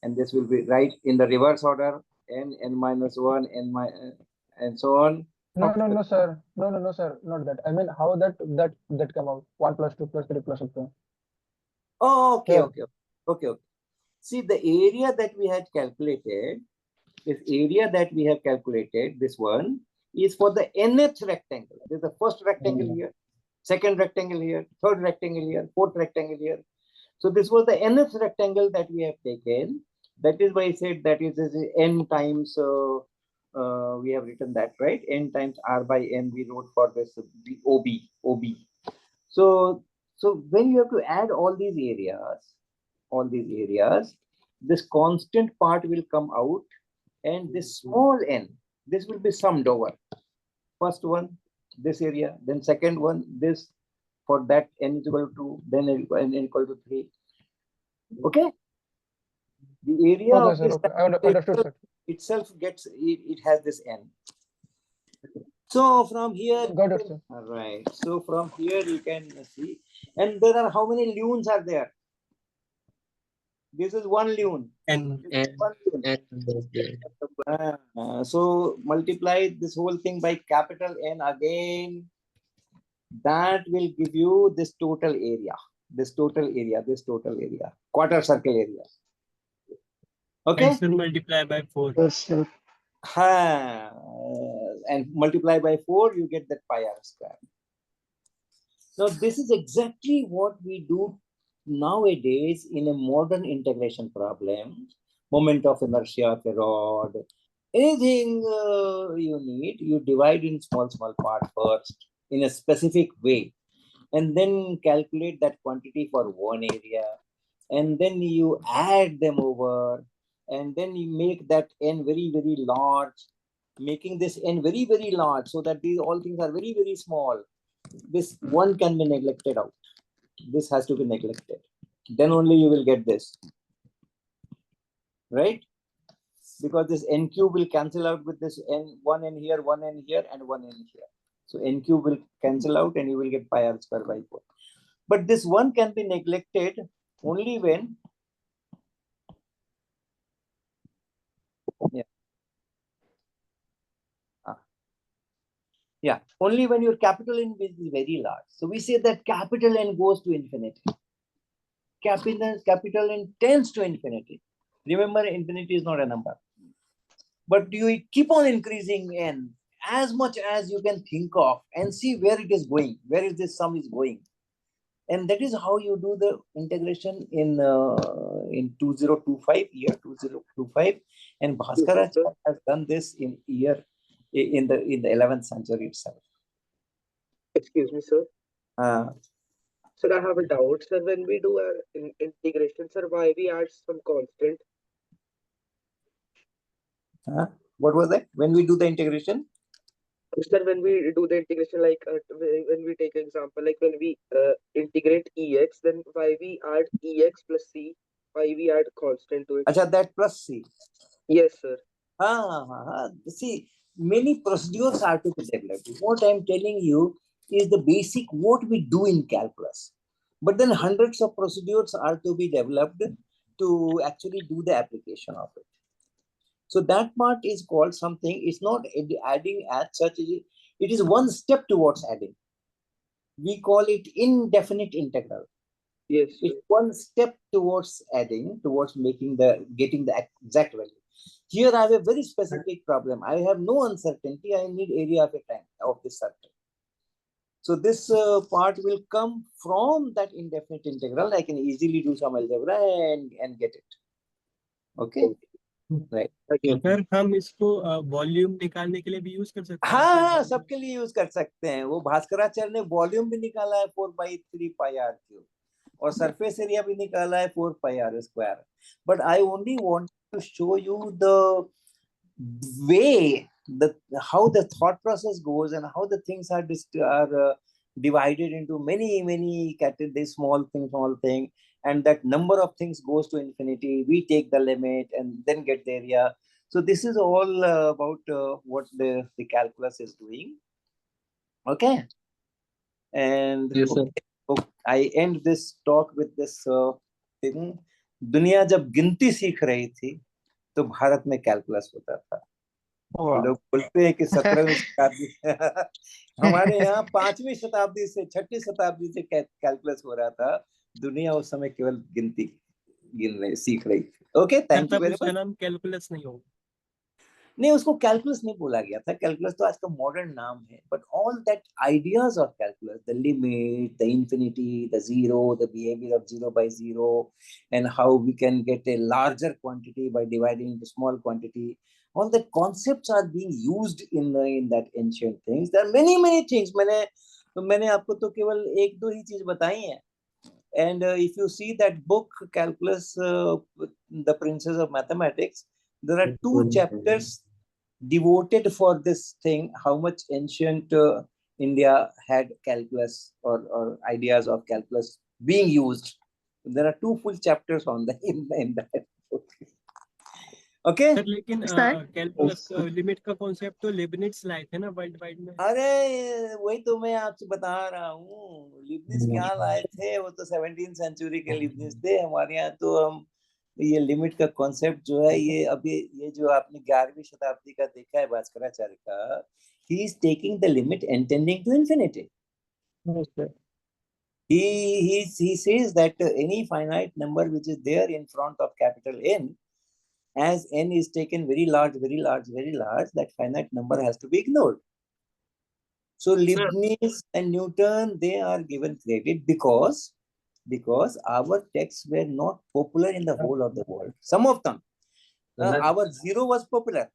and this will be right in the reverse order. N minus 1, and so on. No, sir. No, sir. Not that. I mean, how that come out? 1 plus 2 plus 3 plus up to n. Oh, okay. See, the area that we had calculated, this one, is for the nth rectangle. There's the first rectangle here, second rectangle here, third rectangle here, fourth rectangle here. So this was the nth rectangle that we have taken. That is why I said that is n times, we have written that, right? N times r by n we wrote for this OB. So when you have to add all these areas, this constant part will come out, and this small n, this will be summed over. First one, this area, then second one, this, for that n is equal to 2, then n equal to 3. Okay? The area Okay, of sir. this Okay, I understood, sir. itself gets, it has this n. So from here, Got it, sir. all right. So from here you can see, and there are how many lunes are there? This is one lune. And One lune. So multiply this whole thing by capital N again. That will give you this total area. This total area. This total area. Quarter circle area. Okay. and multiply by 4. And multiply by 4, you get that pi r square. So this is exactly what we do nowadays in a modern integration problem. Moment of inertia of a rod. Anything you need, you divide in small part first in a specific way, and then calculate that quantity for one area, and then you add them over, and then you make that n very, very large, making this n very, very large so that these all things are very, very small. This one can be neglected out. This has to be neglected. Then only you will get this. Right? Because this n cube will cancel out with this n, one n here, one n here, and one n here. So n cube will cancel out and you will get pi r square by 4. But this one can be neglected only when, only when your capital N is very large. So we say that capital N goes to infinity. Capital N tends to infinity. Remember, infinity is not a number. But you keep on increasing n as much as you can think of and see where it is going, where is this sum is going. And that is how you do the integration in 2025, year 2025. And Bhaskaracharya has done this in the 11th century itself. Excuse me, sir. Sir, I have a doubt. Sir, when we do our integration, sir, why we add some constant? What was that? When we do the integration? Sir, when we do the integration, like when we take example, like when we integrate ex, then why we add ex plus c? Why we add constant to it? Acha, that plus c. Yes, sir. See, many procedures are to be developed. What I'm telling you is the basic what we do in calculus. But then hundreds of procedures are to be developed to actually do the application of it. So that part is called something, it's not adding as such, it is one step towards adding. We call it indefinite integral. Yes. It's one step towards adding, towards getting the exact value. Here I have a very specific problem. I have no uncertainty. I need area of a time of this circle. So this part will come from that indefinite integral. I can easily do some algebra and get it. Okay. Right. Sir हम इसको volume निकालने के लिए भी use कर सकते हैं? हाँ, सबके लिए यूज कर सकते हैं. वो भास्कराचार्य ने वॉल्यूम भी निकाला है 4/3 pi r cube और सरफेस एरिया भी निकाला है 4 pi r square. But I only want to show you the way how the thought process goes and how the things are divided into many categories, small thing, and that number of things goes to infinity. We take the limit and then get the area. So this is all about what the calculus is doing. Okay. And yes, sir. Okay, I end this talk with this thing. दुनिया जब गिनती सीख रही थी तो भारत में calculus होता था. लोग बोलते हैं कि 17वीं शताब्दी हमारे यहाँ 5वीं शताब्दी से 6वीं शताब्दी से कैलकुलस हो रहा था. दुनिया उस समय केवल गिनती सीख रही थी. Okay, thank you very much. नाम कैलकुलस नहीं होगा. नहीं, उसको कैलकुलस नहीं बोला गया था. कैलकुलस तो आज का मॉडर्न नाम है. But all that ideas of calculus, the limit, the infinity, the zero, the behaviour of 0/0, and how we can get a larger quantity by dividing into small quantity, all the concepts are being used in that ancient things. There are many things. मैंने आपको तो केवल एक दो ही चीज बताई हैं. And if you see that book, Calculus, The Princess of Mathematics, there are 2 chapters devoted for this thing, how much ancient India had calculus or ideas of calculus being used. There are 2 full chapters on that in that book. Okay. Sir लेकिन calculus limit का concept तो लिबनिट्ज लाए थे ना world wide में। अरे वही तो मैं आपसे बता रहा हूँ, लिबनिट्ज क्या लाए थे, वो तो 17th सेंचुरी के लिबनिट्ज थे। हमारे यहाँ तो हम ये लिमिट का कॉन्सेप्ट जो है, ये अभी ये जो आपने 11वीं शताब्दी का देखा है भास्कराचार्य का, he is taking the limit and tending to infinity. He says that any finite number which is there in front of capital N, as n is taken very large, that finite number has to be ignored. So Leibniz and Newton, they are given credit because our texts were not popular in the whole of the world. Some of them, our zero was popular.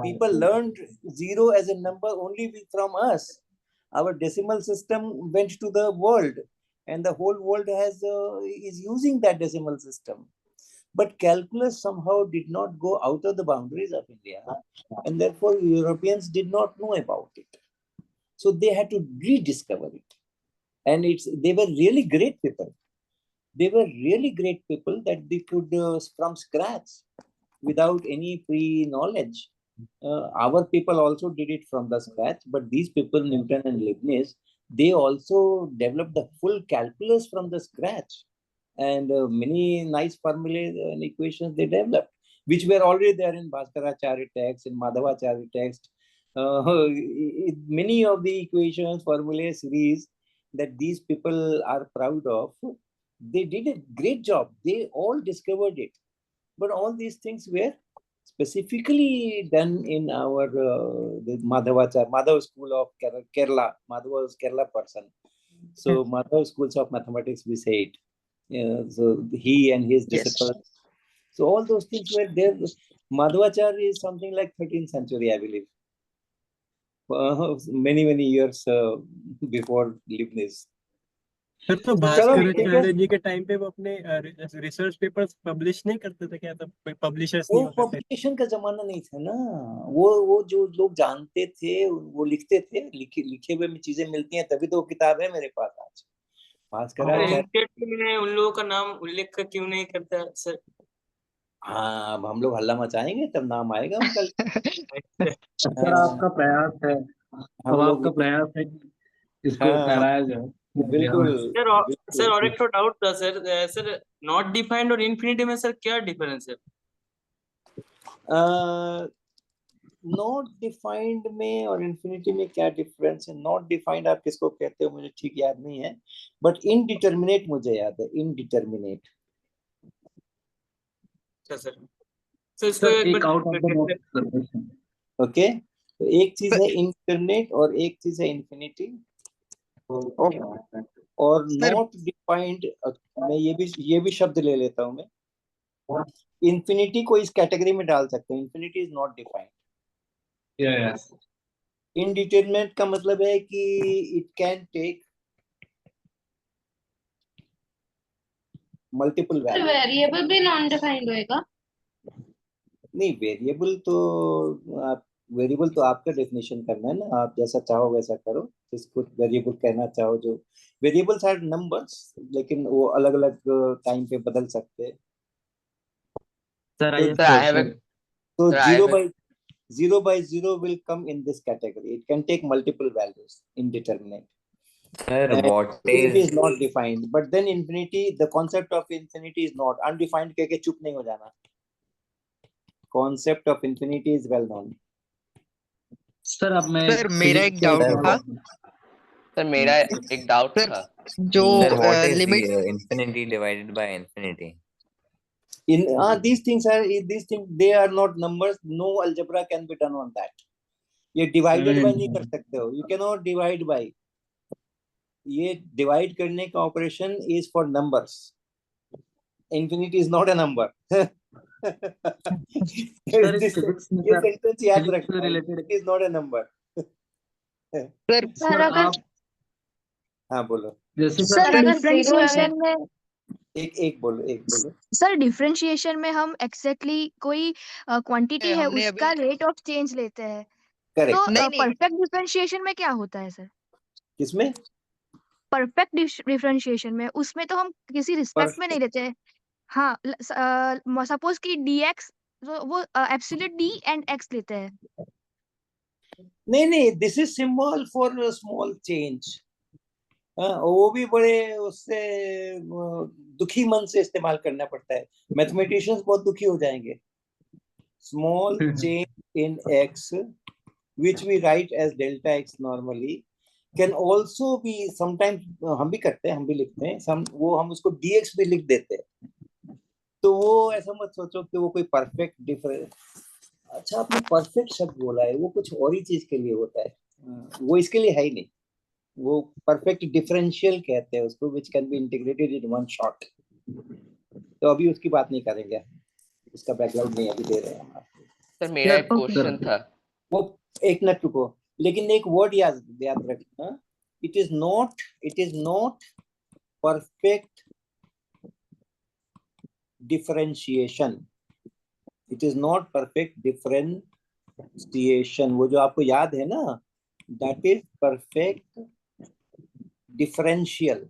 People learned zero as a number only from us. Our decimal system went to the world, and the whole world is using that decimal system. But calculus somehow did not go out of the boundaries of India, and therefore Europeans did not know about it. So they had to rediscover it. And they were really great people. They were really great people that they could, from scratch, without any pre-knowledge. Our people also did it from the scratch, but these people, Newton and Leibniz, they also developed the full calculus from the scratch. And many nice formulae and equations they developed, which were already there in Bhaskaracharya text, in Madhavacharya text. Many of the equations, formulae series that these people are proud of, they did a great job. They all discovered it. But all these things were specifically done in our the Madhav school of Kerala. Madhav was Kerala person. So Madhav schools of mathematics, we say it. So he and his disciples. So all those things were there. Madhavacharya is something like 13th century, I believe. Many years before Leibniz. Sir तो भास्कराचार्य जी के time पे वो अपने research papers publish नहीं करते थे क्या? तब पब्लिशर्स नहीं होते थे। पब्लिकेशन का जमाना नहीं था ना। वो जो लोग जानते थे वो लिखते थे, लिखे हुए में चीजें मिलती हैं, तभी तो वो किताब है मेरे पास आज। भास्कराचार्य में उन लोगों का नाम उल्लेख क्यों नहीं करता सर? हाँ, अब हम लोग हल्ला मचाएंगे तब नाम आएगा उनका। सर आपका प्रयास है, अब आपका प्रयास है कि इसको फैलाया जाए। बिल्कुल सर और एक तो डाउट था सर नॉट डिफाइंड और इन्फिनिटी में सर क्या डिफरेंस है? नॉट डिफाइंड में और इन्फिनिटी में क्या डिफरेंस है? नॉट डिफाइंड आप किसको कहते हो मुझे ठीक याद नहीं है, बट इनडिटर्मिनेट मुझे याद है। इनडिटर्मिनेट। सर इसको एक बार ओके, तो एक चीज है इनडिटर्मिनेट और एक चीज है इन्फिनिटी। और नॉट डिफाइंड, मैं ये भी शब्द ले लेता हूं मैं। इन्फिनिटी को इस कैटेगरी में डाल सकते हैं, infinity is not defined. Indeterminate का मतलब है कि it can take multiple value. Variable भी नॉन डिफाइंड होएगा? नहीं, वेरिएबल तो आपका डेफिनेशन करना है ना, आप जैसा चाहो वैसा करो। जिसको वेरिएबल कहना चाहो, जो वेरिएबल्स आर नंबर्स, लेकिन वो अलग अलग टाइम पे बदल सकते हैं। So 0 by 0 will come in this category. It can take multiple values, indeterminate. Sir, what Infinity is not defined, but then infinity, the concept of infinity is not undefined। कह के चुप नहीं हो जाना। Concept of infinity is well known. Sir अब मैं मेरा एक डाउट था। सर मेरा एक डाउट था जो limit infinity divided by infinity. These things they are not numbers. No algebra can be done on that. ये divided by नहीं कर सकते हो। You cannot divide by. ये divide करने का operation is for numbers. Infinity is not a number. ये sentence याद रखना। It is not a number. Sir अगर हाँ बोलो। सर डिफरेंशिएशन में एक बोलो। सर डिफरेंशिएशन में हम एग्जैक्टली कोई क्वांटिटी है उसका रेट ऑफ चेंज लेते हैं, करेक्ट। तो नहीं नहीं परफेक्ट डिफरेंशिएशन में क्या होता है सर? किसमें? परफेक्ट डिफरेंशिएशन में, उसमें तो हम किसी रिस्पेक्ट में नहीं लेते। हाँ, सपोज कि dx वो एब्सोल्यूट d एंड x लेते हैं। नहीं, this is symbol for small change. वो भी बड़े उससे दुखी मन से इस्तेमाल करना पड़ता है। मैथमेटिशियंस बहुत दुखी हो जाएंगे। Small change in x which we write as delta x normally can also be sometimes, हम भी करते हैं, हम भी लिखते हैं, हम उसको dx भी लिख देते हैं। तो वो ऐसा मत सोचो कि वो कोई परफेक्ट डिफरेंस। अच्छा, आपने परफेक्ट शब्द बोला है, वो कुछ और ही चीज के लिए होता है, वो इसके लिए है ही नहीं। वो परफेक्ट डिफरेंशियल कहते हैं उसको, which can be integrated in one shot। तो अभी उसकी बात नहीं करेंगे, उसका बैकग्राउंड नहीं अभी दे रहे हैं हम आपको। सर मेरा एक क्वेश्चन था। वो एक मिनट रुको, लेकिन एक वर्ड याद रखना, it is not perfect differentiation. It is not perfect differentiation. वो जो आपको याद है ना, दैट इज परफेक्ट डिफरेंशियल।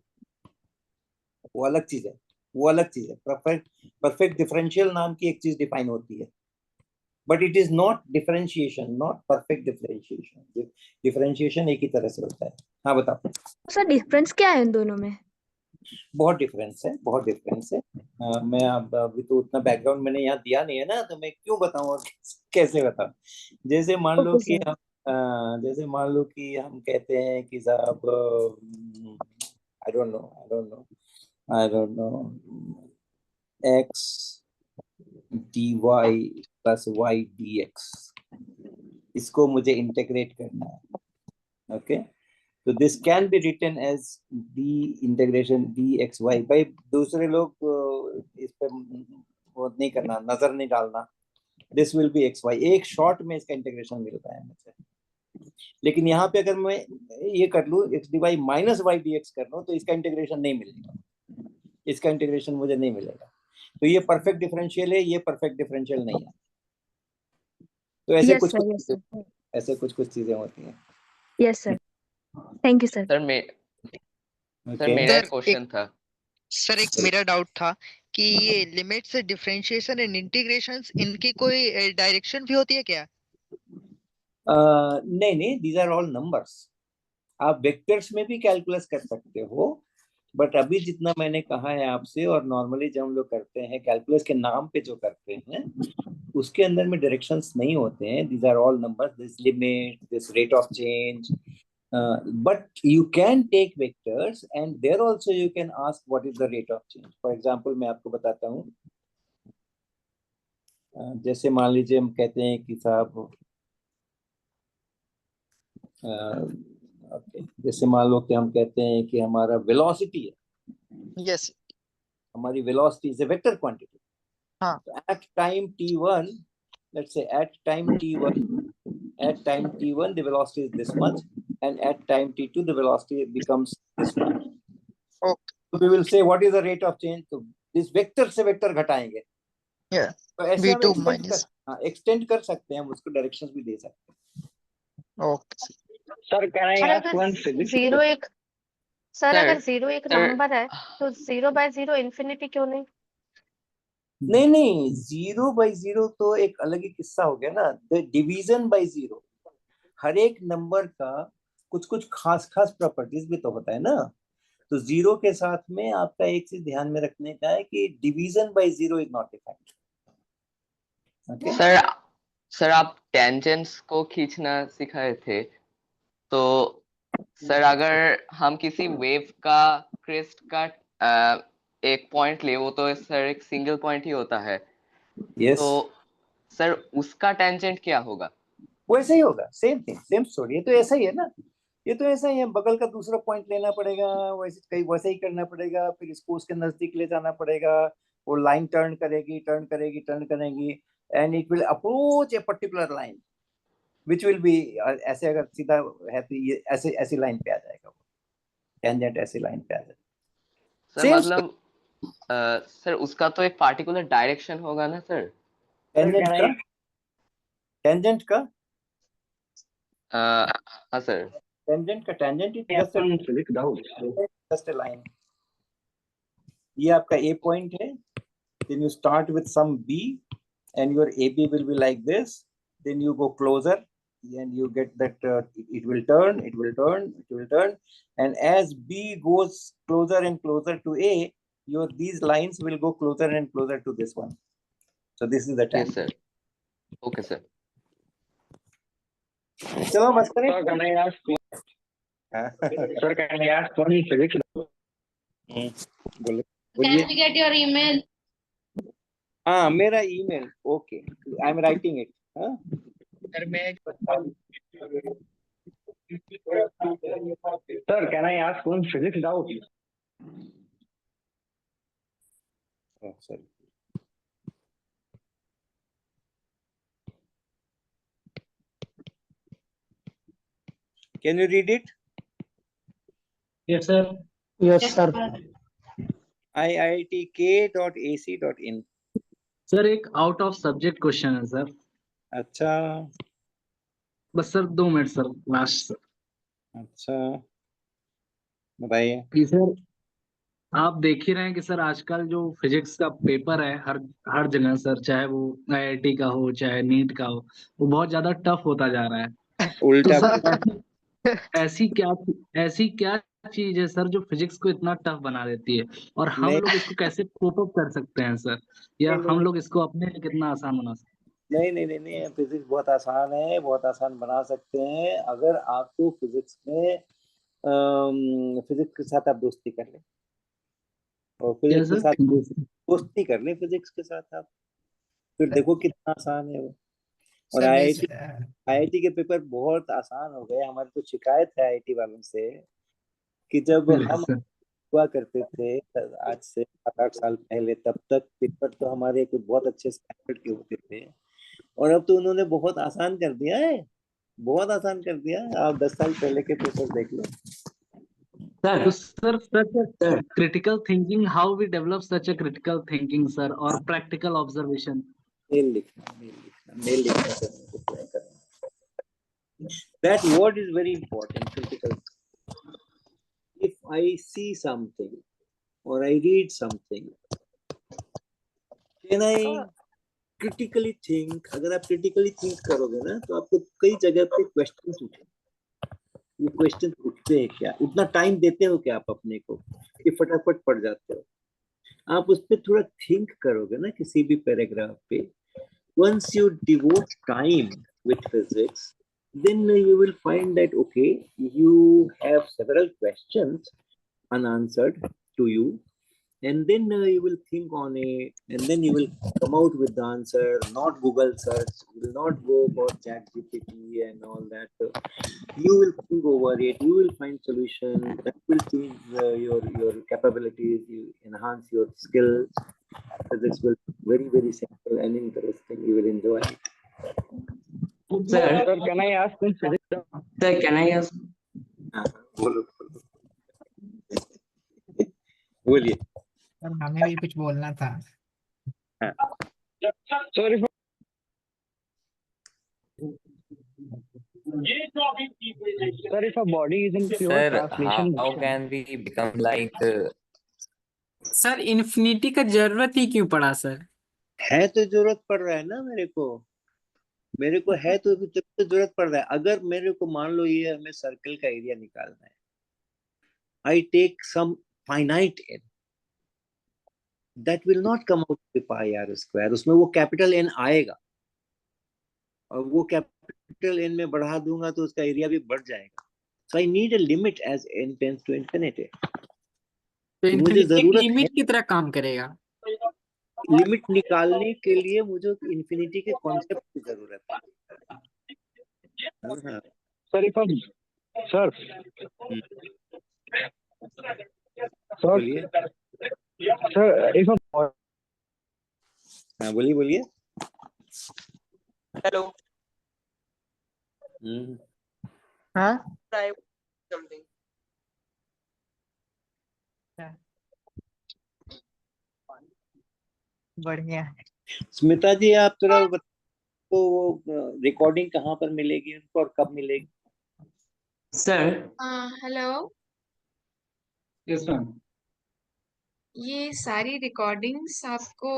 वो अलग चीज है, वो अलग चीज है। परफेक्ट डिफरेंशियल नाम की एक चीज डिफाइन होती है, but it is not differentiation, not perfect differentiation. Differentiation एक ही तरह से होता है। हाँ बताओ सर, डिफरेंस क्या है इन दोनों में? बहुत डिफरेंस है, बहुत डिफरेंस है। मैं अब अभी तो उतना बैकग्राउंड मैंने यहाँ दिया नहीं है ना, तो मैं क्यों बताऊँ और कैसे बताऊँ। जैसे मान लो कि हम कहते हैं कि साहब I don't know x dy plus y dx, इसको मुझे इंटीग्रेट करना है। ओके, तो this can be written as d integration dxy। भाई दूसरे लोग इस पे वो नहीं करना, नजर नहीं डालना। This will be xy। एक शॉर्ट में इसका इंटीग्रेशन मिलता है मुझे। लेकिन यहाँ पे अगर मैं ये कर लूँ x dy minus y dx कर लूँ, तो इसका इंटीग्रेशन नहीं मिलेगा, इसका इंटीग्रेशन मुझे नहीं मिलेगा। तो ये परफेक्ट डिफरेंशियल है, ये परफेक्ट डिफरेंशियल नहीं है। तो ऐसे कुछ चीजें होती हैं। Yes sir, thank you sir. Sir मेरा एक क्वेश्चन था। सर एक मेरा डाउट था कि ये लिमिट्स, डिफरेंशिएशन एंड इंटीग्रेशंस, इनकी कोई डायरेक्शन भी होती है क्या? नहीं, दीज आर ऑल नंबर्स। आप वेक्टर्स में भी कैलकुलस कर सकते हो, बट अभी जितना मैंने कहा है आपसे, और नॉर्मली जब हम लोग करते हैं कैलकुलस के नाम पे जो करते हैं, उसके अंदर में डायरेक्शंस नहीं होते हैं। These are all numbers, this limit, this rate of change. but you can take vectors and there also you can ask what is the rate of change. For example, मैं आपको बताता हूँ, जैसे मान लीजिए हम कहते हैं कि साहब जैसे मान लो कि हम कहते हैं कि हमारा वेलोसिटी है। यस, हमारी velocity is a vector quantity. हाँ, at time t1, let's say at time t1 the velocity is this much, and at time t2 the velocity becomes this much. Okay. So we will say what is the rate of change. तो इस vector से vector घटाएंगे। तो ऐसे हम v2 minus extend कर सकते हैं, हम उसको डायरेक्शंस भी दे सकते हैं। Okay sir, can I ask one physics? Zero एक सर, सर, अगर जीरो एक सर, नंबर है तो 0/0 इन्फिनिटी क्यों नहीं? नहीं, 0/0 तो एक अलग ही किस्सा हो गया ना। डिवीजन बाय 0, हर एक नंबर का कुछ खास प्रॉपर्टीज भी तो होता है ना। तो 0 के साथ में आपका एक चीज ध्यान में रखने का है कि division bye 0 is not defined. Sir आप टेंजेंट्स को खींचना सिखाए थे, तो सर अगर हम किसी वेव का क्रेस्ट का एक पॉइंट ले, वो तो सर एक सिंगल पॉइंट ही होता है। Yes. तो सर उसका टेंजेंट क्या होगा? वैसे ही होगा, सेम थिंग, सेम स्टोरी। ये तो ऐसा ही है ना, ये तो ऐसा ही है। बगल का दूसरा पॉइंट लेना पड़ेगा, वैसे ही करना पड़ेगा, फिर इसको उसके नजदीक ले जाना पड़ेगा। वो लाइन टर्न करेगी and it will approach a particular line which will be, ऐसे अगर सीधा है तो ये ऐसी लाइन पे आ जाएगा, वो टेंजेंट ऐसी लाइन पे आ जाएगा। सर मतलब सर उसका तो एक पार्टिकुलर डायरेक्शन होगा ना सर? टेंजेंट का हाँ सर। टेंजेंट का tangent is just a line. ये आपका ए पॉइंट है, then you start with some B and your AB will be like this, then you go closer and you get that it will turn, it will turn, it will turn, and as B goes closer and closer to A, these lines will go closer and closer to this one. So this is the Yes tangent. sir. Okay sir. चलो बस करें। Sir, can I ask? Sir, can I ask one physics? बोलो Can बोलिए। we get your email? हाँ मेरा email, okay, I am writing it. हाँ Sir, can I ask one physics doubt? sorry. Can you read it? Yes, sir. Yes, sir. iitk.ac.in। Sir एक out of subject question है sir. अच्छा बस sir 2 minute sir, last sir. अच्छा बताइए। कि sir आप देख ही रहे हैं कि सर आजकल जो फिजिक्स का पेपर है हर जगह सर, चाहे वो आईआईटी का हो चाहे नीट का हो, वो बहुत ज्यादा टफ होता जा रहा है। उल्टा तो सर ऐसी क्या चीज है सर जो फिजिक्स को इतना टफ बना देती है, और हम नहीं लोग इसको कैसे कोप अप कर सकते हैं सर, या नहीं हम नहीं लोग इसको अपने लिए कितना आसान बना सकते हैं? नहीं नहीं नहीं नहीं फिजिक्स बहुत आसान है, बहुत आसान बना सकते हैं अगर आपको फिजिक्स में फिजिक्स के साथ आप दोस्ती कर लें, और क्या फिजिक्स के सर? साथ दोस्ती कर लें फिजिक्स के साथ आप, फिर देखो कितना आसान है वो। और सर आईआईटी के पेपर बहुत आसान हो गए। हमारी तो शिकायत है आईआईटी वालों से कि जब हम हुआ करते थे आज से 7-8 साल पहले, तब तक पेपर तो हमारे कुछ बहुत अच्छे स्टैंडर्ड के होते थे, और अब तो उन्होंने बहुत आसान कर दिया है, बहुत आसान कर दिया है। आप 10 साल पहले के पेपर देख लो। तो sir such critical thinking, how we develop such a critical thinking sir, और प्रैक्टिकल ऑब्जर्वेशन। मेल लिखना करने को ट्राई करना। That word is very important, critical. If I see something or I read something, can I critically think? अगर आप critically think करोगे ना, तो आपको कई जगह पे क्वेश्चन उठे। ये क्वेश्चन उठते हैं क्या? उतना टाइम देते हो क्या आप अपने को कि फटाफट पढ़ जाते हो? आप उस पर थोड़ा थिंक करोगे ना किसी भी पैराग्राफ पे। Once you devote time with physics, then you will find that okay, you have several questions unanswered to you, and then you will think on it, and then you will come out with the answer. Not Google search, you will not go for ChatGPT and all that. You will think over it, you will find solution that will change your capabilities, you enhance your skills. Physics will be very very simple and interesting. You will enjoy it. Sir, can I ask one physics? Sir, can I ask? बोलिए। Sir हमें भी कुछ बोलना था। Sorry for Sir, if a body is in pure Sir, translation how motion, can we become like sir infinity का जरूरत ही क्यों पड़ा सर? है तो जरूरत पड़ रहा है ना मेरे को है तो जरूरत पड़ रहा है। अगर मेरे को मान लो ये हमें सर्कल का एरिया निकालना है, I take some finite n, that will not come out to pi r square. उसमें वो कैपिटल n आएगा, और वो कैपिटल n में बढ़ा दूंगा तो उसका एरिया भी बढ़ जाएगा। So I need a limit as n tends to infinity. तो मुझे इन्फिनिटी जरूरत है लिमिट की तरह काम करेगा। लिमिट निकालने के लिए मुझे इन्फिनिटी के कॉन्सेप्ट की जरूरत है। हाँ। sir, if a sir, बोलिए। sir, if a हाँ बोलिए। Hello. हाँ Try something. बढ़िया है। स्मिता जी आप थोड़ा वो रिकॉर्डिंग कहाँ पर मिलेगी उनको और कब मिलेगी? Sir hello, yes ma'am. ये सारी रिकॉर्डिंग्स आपको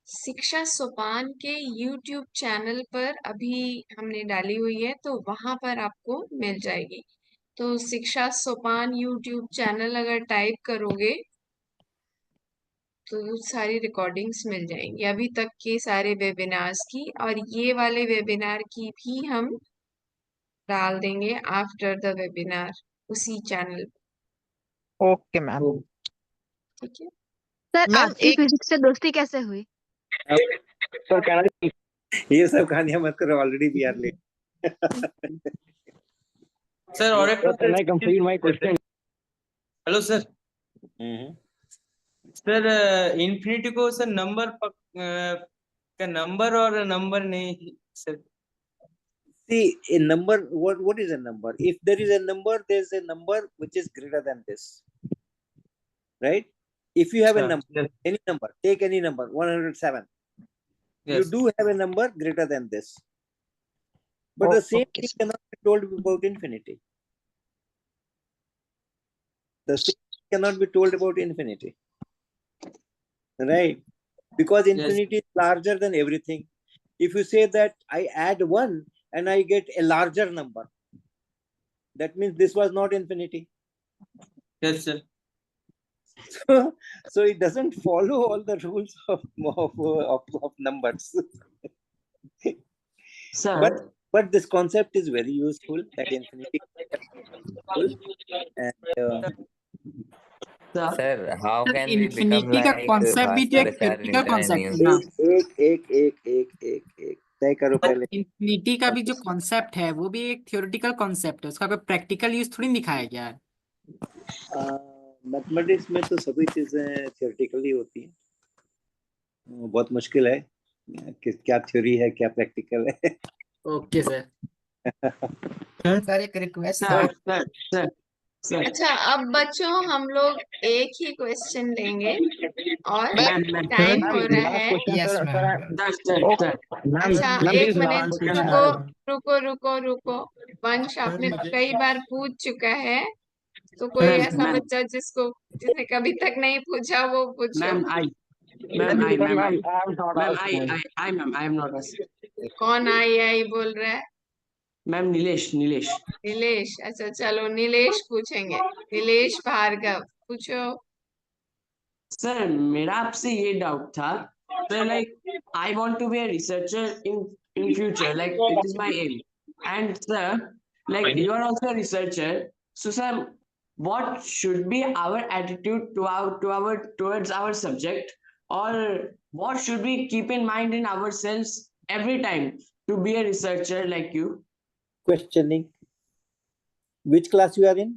शिक्षा सोपान के YouTube चैनल पर अभी हमने डाली हुई है, तो वहां पर आपको मिल जाएगी। तो शिक्षा सोपान YouTube चैनल अगर टाइप करोगे तो सारी रिकॉर्डिंग्स मिल जाएंगी अभी तक के सारे वेबिनार्स की, और ये वाले वेबिनार की भी हम डाल देंगे आफ्टर द वेबिनार उसी चैनल। Okay ma'am. ठीक है। सर मैम आपकी एक फिजिक्स से दोस्ती कैसे हुई? सर कहना ये सब कहानियां मत करो, already we are late. Sir और एक Can I complete my question? Hello sir. Sir infinity को सर नंबर का नंबर और नंबर नहीं sir. See, a number, what is a number? If there is a number, there is a number which is greater than this, right? If you have a number, any number, take any number, 107. You Yes. do have a number greater than this. But the same thing cannot be told about infinity. The same cannot be told about infinity, right? Because infinity is larger than everything. If you say that I add 1 and I get a larger number, that means this was not infinity. Yes, sir. So it doesn't follow all the rules of numbers. Sir. But this concept is very useful, that infinity and Sir, how can we become infinity का like concept भी तो एक Bhaskaracharya theoretical Newton and concept है Newton? ना। एक तय करो पहले। इन्फिनिटी का भी जो कॉन्सेप्ट है वो भी एक थ्योरेटिकल कॉन्सेप्ट है, उसका कोई प्रैक्टिकल यूज थोड़ी दिखाया गया है। मैथमेटिक्स में तो सभी चीजें थियोरेटिकली होती हैं, बहुत मुश्किल है कि क्या थ्योरी है क्या प्रैक्टिकल है। Okay sir. सर एक रिक्वेस्ट सर अच्छा, अब बच्चों हम लोग एक ही क्वेश्चन लेंगे और टाइम हो रहा है। Yes ma'am. अच्छा एक मिनट रुको। वंश आपने कई बार पूछ चुका है, तो कोई ऐसा बच्चा जिसने कभी तक नहीं पूछा वो पूछो। कौन आई बोल रहा है? मैम नीलेश। अच्छा चलो नीलेश पूछेंगे। नीलेश भार्गव पूछो। सर मेरा आपसे ये डाउट था sir, like I want to be a researcher in future, like it is my aim, and sir like you are also a researcher, so sir what should be our attitude towards our subject, or what should we keep in mind in ourselves every time to be a researcher like you? Questioning. Which class you are in?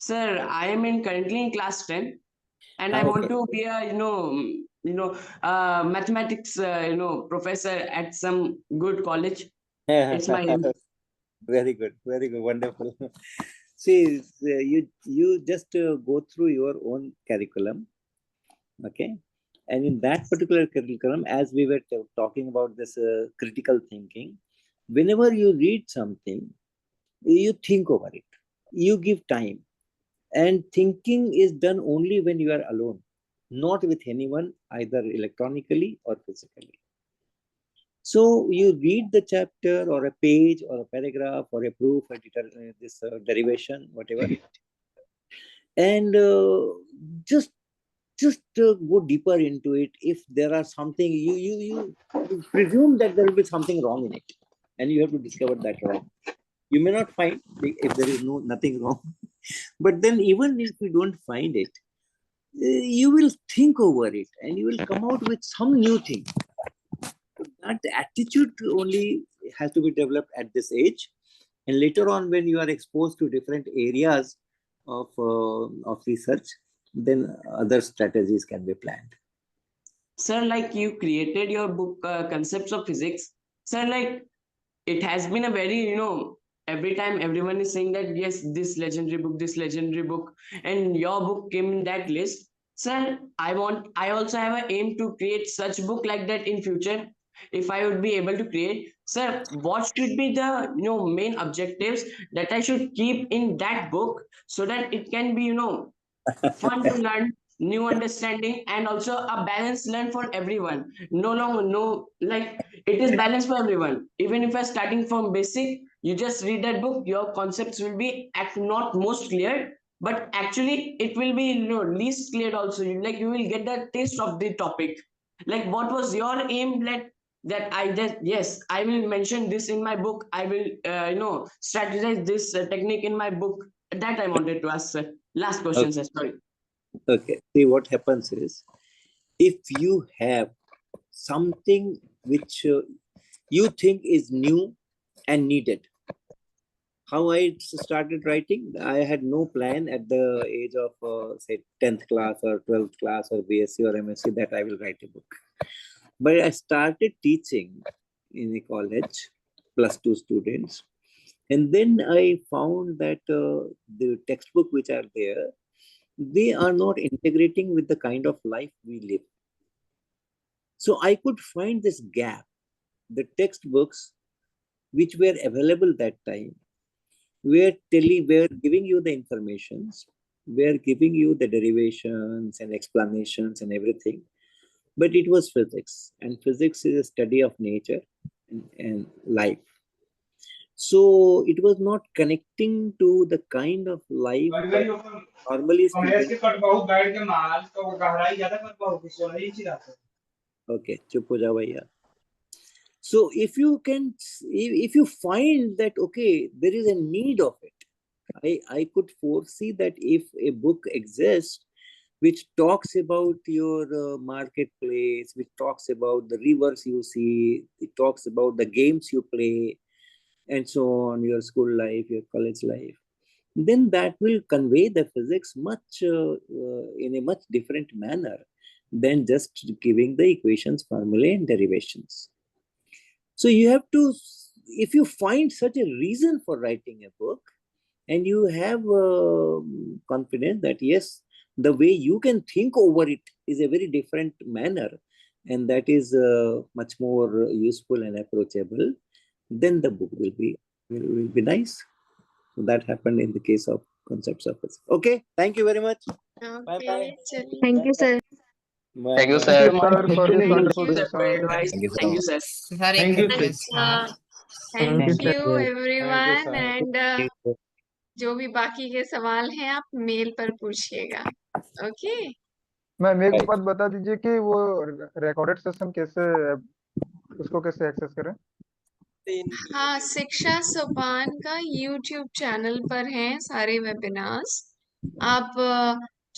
Sir, I am currently in class 10, and I want to be a mathematics professor at some good college. It's my aim. Very good, wonderful. See, you just go through your own curriculum, okay? And in that particular curriculum, as we were talking about this critical thinking, whenever you read something, you think over it, you give time, and thinking is done only when you are alone, not with anyone, either electronically or physically. So you read the chapter or a page or a paragraph or a proof, this derivation, whatever, and just go deeper into it. If there are something, you presume that there will be something wrong in it, and you have to discover that wrong. You may not find if there is nothing wrong, but then even if you don't find it, you will think over it and you will come out with some new thing. That attitude only has to be developed at this age, and later on when you are exposed to different areas of research, then other strategies can be planned. Sir, like you created your book Concepts of Physics. Sir, like it has been a very, every time everyone is saying that yes, this legendary book, and your book came in that list. Sir, I also have an aim to create such book like that in future. if I would be able to create. Sir, what should be the main objectives that I should keep in that book so that it can be fun to learn, new understanding, and also a balanced learn for everyone. Like it is balanced for everyone. Even if you're starting from basic, you just read that book, your concepts will be not most clear, but actually it will be least clear also. Like you will get the taste of the topic. Like what was your aim? That yes, I will mention this in my book. I will strategize this technique in my book. That I wanted to ask, sir. Last question, sir. Sorry. Okay. See, what happens is, if you have something which you think is new and needed. How I started writing, I had no plan at the age of say 10th class or 12th class or BSc or MSc that I will write a book. But I started teaching in a college, +2 students. And then I found that the textbook which are there, they are not integrating with the kind of life we live. So I could find this gap. The textbooks which were available that time were giving you the informations, were giving you the derivations and explanations and everything. But it was physics, and physics is a study of nature and life. So it was not connecting to the kind of life that normally students. Okay, chup ho jao bhaiya. So if you find that, okay, there is a need of it, I could foresee that if a book exists which talks about your marketplace, which talks about the rivers you see, it talks about the games you play, and so on, your school life, your college life, then that will convey the physics much in a much different manner than just giving the equations, formulae, and derivations. So you have to, if you find such a reason for writing a book, and you have confidence that yes, the way you can think over it is a very different manner, and that is much more useful and approachable, then the book will be nice. So that happened in the case of concepts of physics. Okay, thank you very much. Bye bye. Thank you, sir. Thank you, Thank sir. you, sir, for this wonderful Thank you, sir, for your advice. Thank you, Thank you, sir. sir. Sir एक Thank you, request हाँ Thank you Thank you, everyone sir. and जो भी बाकी के सवाल हैं आप mail पर पूछिएगा. ओके. मैम एक Right. बात बता दीजिए कि वो रिकॉर्डेड सेशन कैसे, उसको कैसे एक्सेस करें? हाँ, शिक्षा सोपान का YouTube चैनल पर हैं सारे वेबिनार्स. आप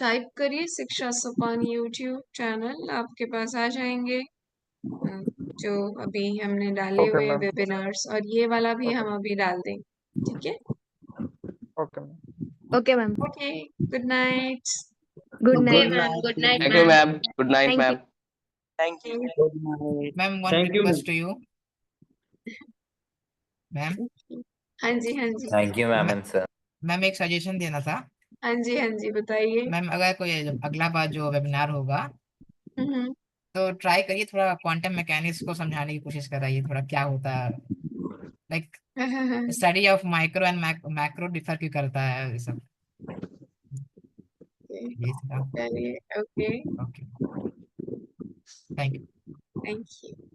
टाइप करिए शिक्षा सोपान YouTube चैनल, आपके पास आ जाएंगे. जो अभी हमने डाले ओके हुए मैम, वेबिनार्स और ये वाला भी ओके हम अभी डाल देंगे. ठीक है. Okay ma'am. Okay, ma'am. Okay. Good night. Good Okay, night. ma'am. Good night, Thank you, ma'am. ma'am. Good night, Thank you. ma'am. Thank you. Good night. Ma'am one Thank you, request to you ma'am हाँ जी, हाँ जी. Thank you, ma'am and sir. Ma'am एक suggestion देना था हाँ जी, हाँ जी, बताइए. मैम अगर कोई अगला बार जो वेबिनार होगा हम्म. तो ट्राई करिए थोड़ा क्वांटम मैकेनिक्स को समझाने की कोशिश कराइए थोड़ा क्या होता है like study of micro and macro differ क्यों करता है ये सब ये था चलिए. Okay. Okay thank you thank you.